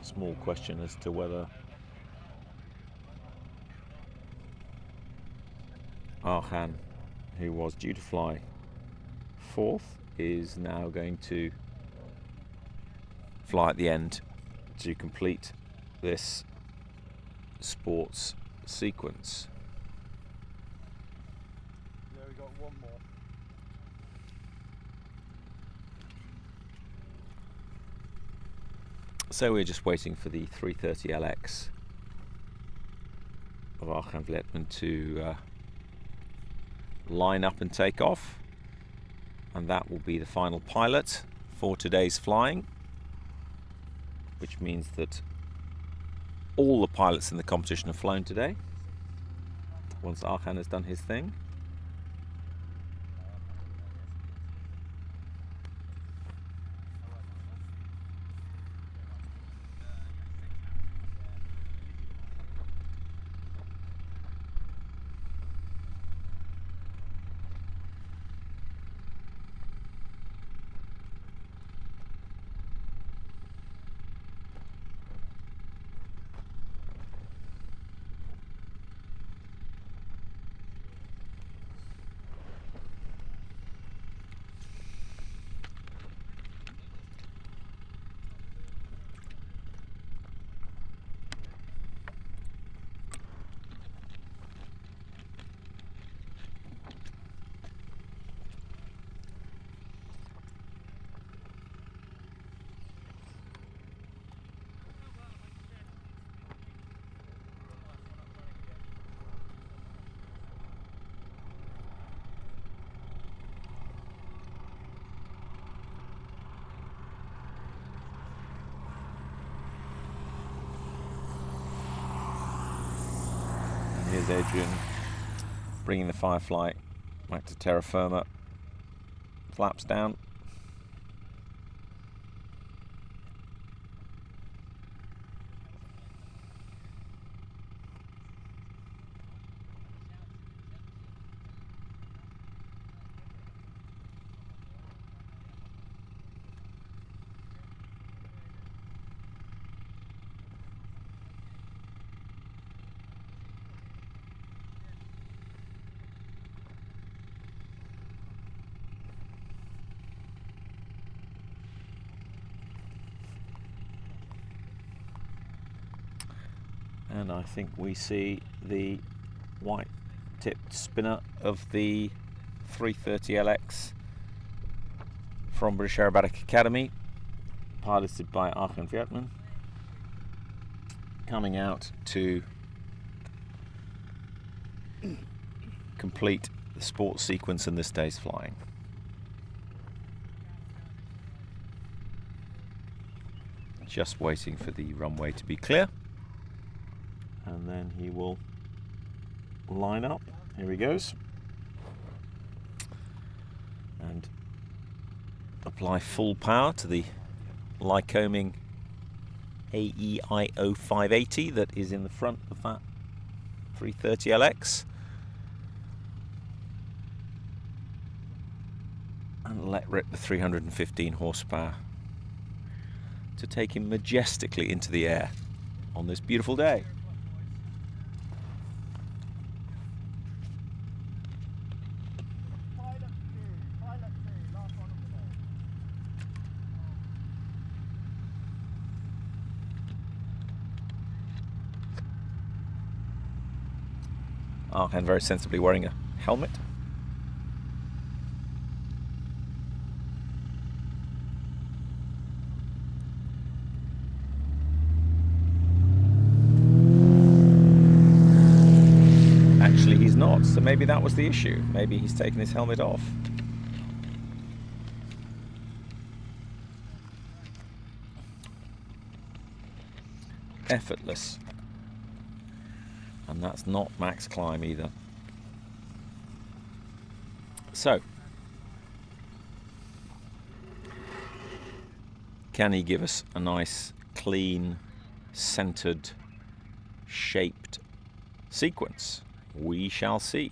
small question as to whether Arkan, who was due to fly 4th, is now going to fly at the end to complete this sports sequence. Yeah, we got one more. So we're just waiting for the 330 LX of Arkan to line up and take off, and that will be the final pilot for today's flying, which means that all the pilots in the competition have flown today once Arkan has done his thing. Here's Adrian bringing the Firefly back to terra firma, flaps down. And I think we see the white-tipped spinner of the 330 LX from British Aerobatic Academy, piloted by Arkan, coming out to complete the sports sequence in this day's flying. Just waiting for the runway to be clear, and then he will line up. Here he goes, and apply full power to the Lycoming AEIO 580 that is in the front of that 330 LX, and let rip the 315 horsepower to take him majestically into the air on this beautiful day. Arkan very sensibly wearing a helmet. Actually, he's not, so maybe that was the issue. Maybe he's taken his helmet off. Effortless. And that's not max climb either. So, can he give us a nice, clean, centered, shaped sequence? We shall see.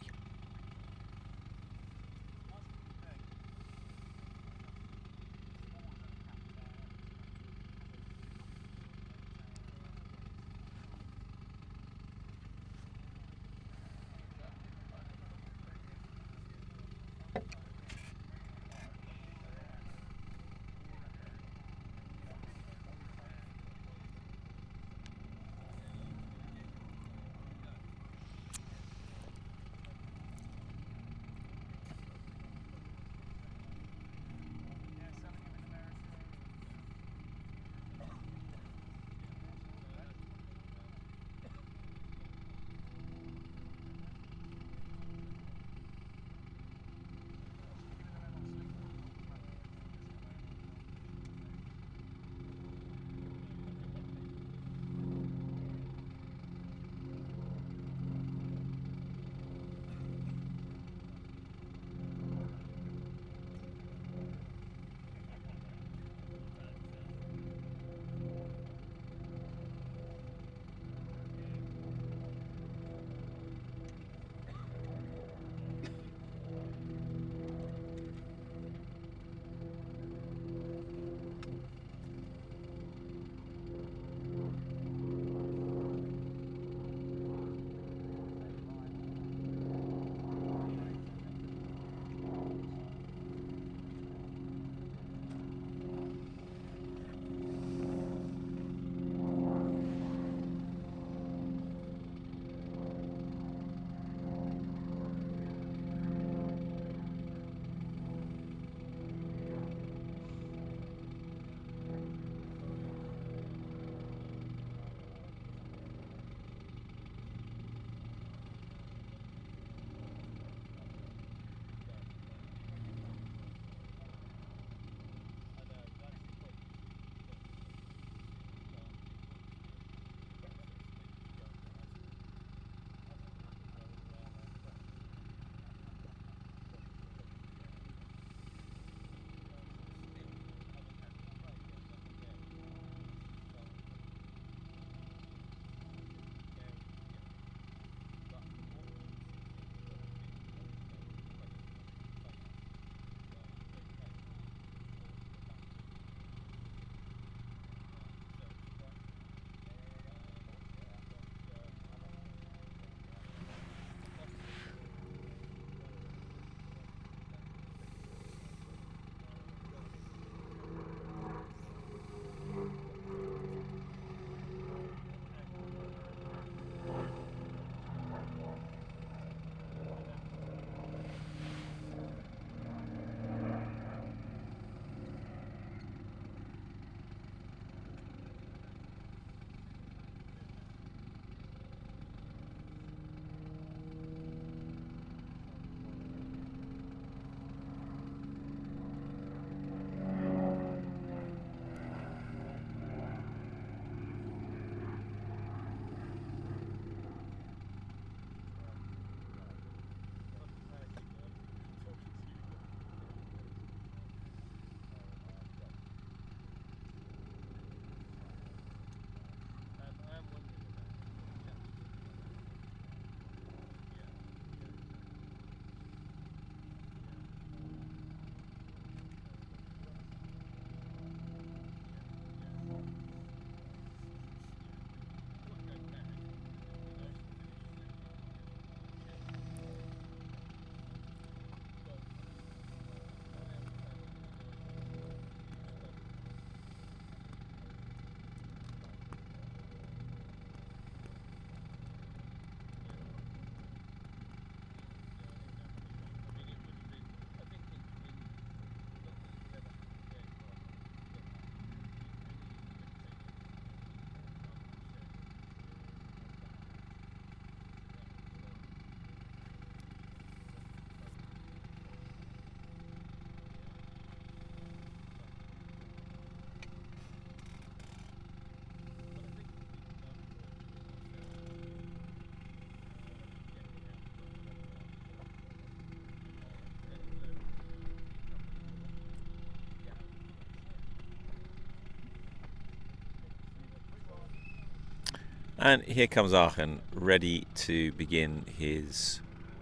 And here comes Arkan, ready to begin his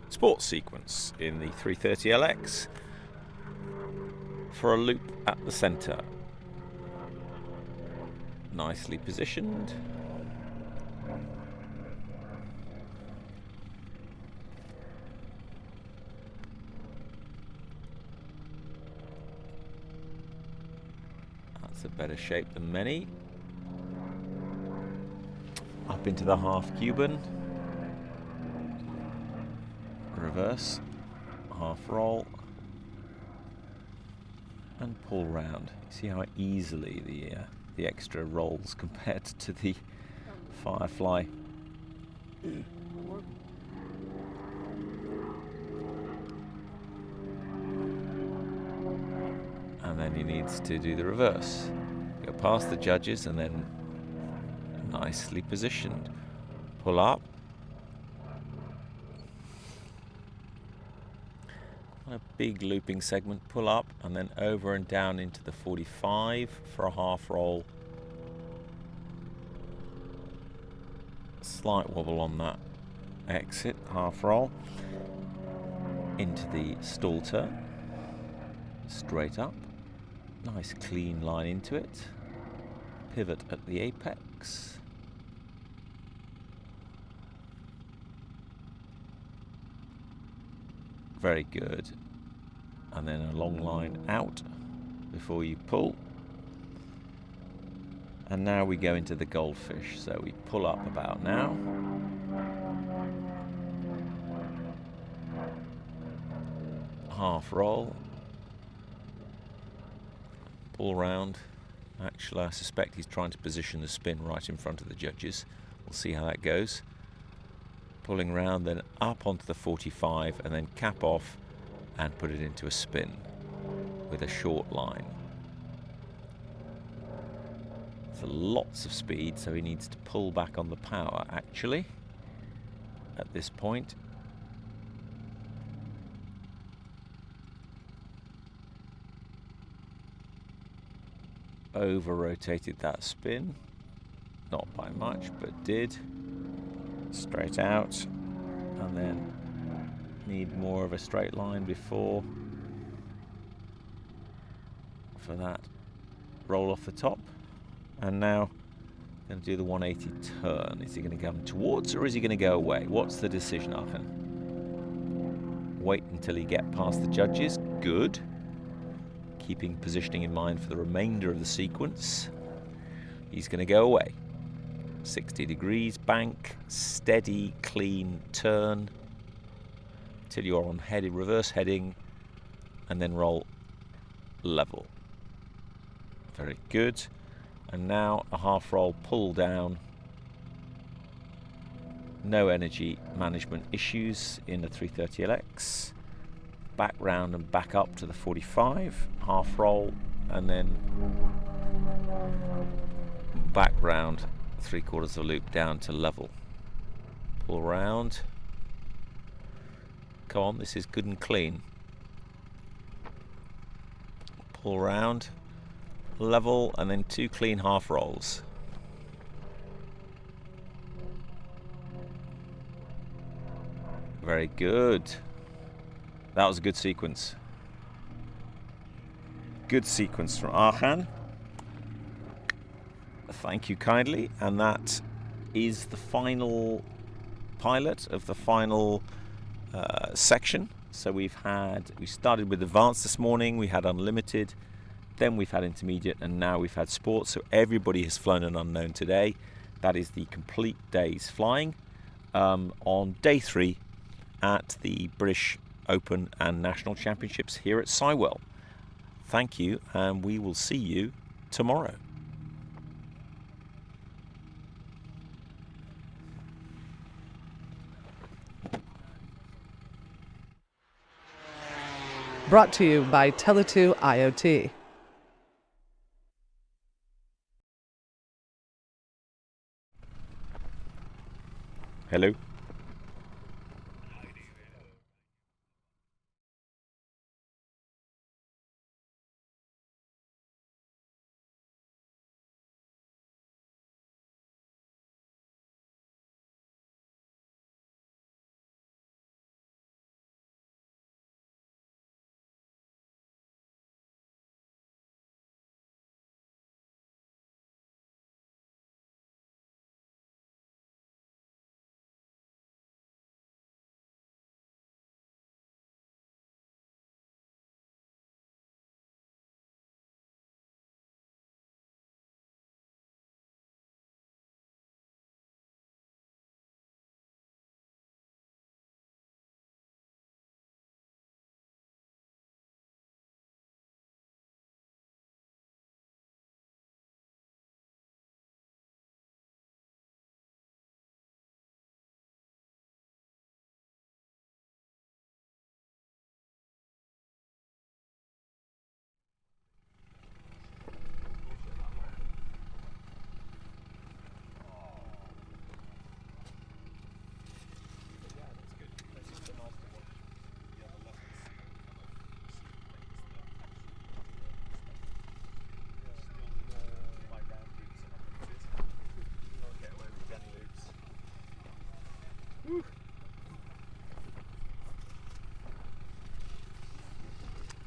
sports sequence in the 330LX for a loop at the centre. Nicely positioned. That's a better shape than many. Up into the half Cuban. Reverse. Half roll. And pull round. See how easily the extra rolls compared to the Firefly. And then he needs to do the reverse. Go past the judges and then nicely positioned. Pull up. A big looping segment. Pull up and then over and down into the 45 for a half roll. Slight wobble on that exit, half roll. Into the stall turn. Straight up. Nice clean line into it. Pivot at the apex. Very good. And then a long line out before you pull. And now we go into the goldfish. So we pull up about now. Half roll. Pull round. Actually, I suspect he's trying to position the spin right in front of the judges. We'll see how that goes. Pulling round, then up onto the 45 and then cap off and put it into a spin with a short line. For lots of speed, so he needs to pull back on the power actually at this point. Over rotated that spin, not by much, but did. Straight out, and then need more of a straight line before for that roll off the top. And now going to do the 180 turn. Is he going to come towards or is he going to go away? What's the decision, Arkan? Wait until he get past the judges. Good. Keeping positioning in mind for the remainder of the sequence. He's going to go away. 60 degrees, bank, steady, clean turn till you're on headed reverse heading and then roll level. Very good. And now a half roll pull down. No energy management issues in the 330LX. Back round and back up to the 45, half roll and then back round 3/4 of the loop down to level. Pull round. Come on, this is good and clean. Pull round, level, and then 2 clean half rolls. Very good. That was a good sequence. Good sequence from Arkan. Thank you kindly. And that is the final pilot of the final section. So we started with advanced this morning, we had unlimited, then we've had intermediate, and now we've had sports. So everybody has flown an unknown today. That is the complete day's flying on day 3 at the British Open and National Championships here at Sywell. Thank you, and we will see you tomorrow. Brought to you by Tele2 IoT. Hello.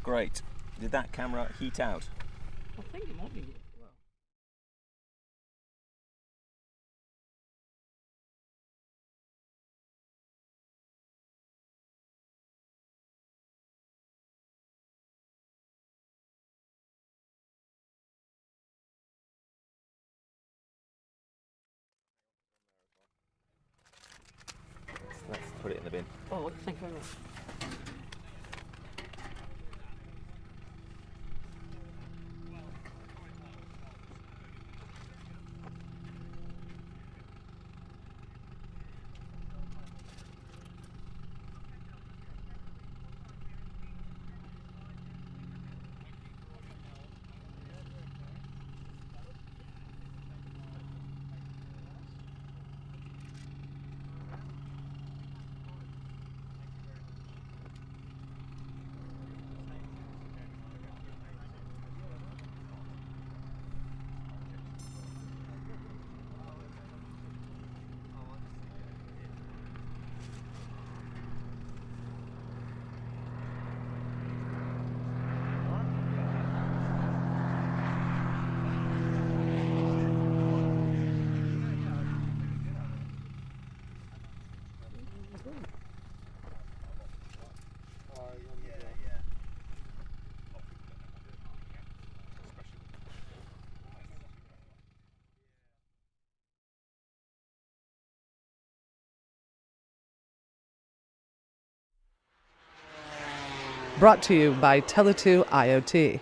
great. Did that camera heat out? I think it might be. Well. Let's put it in the bin. Oh, thank you very much. Brought to you by Tele2 IoT.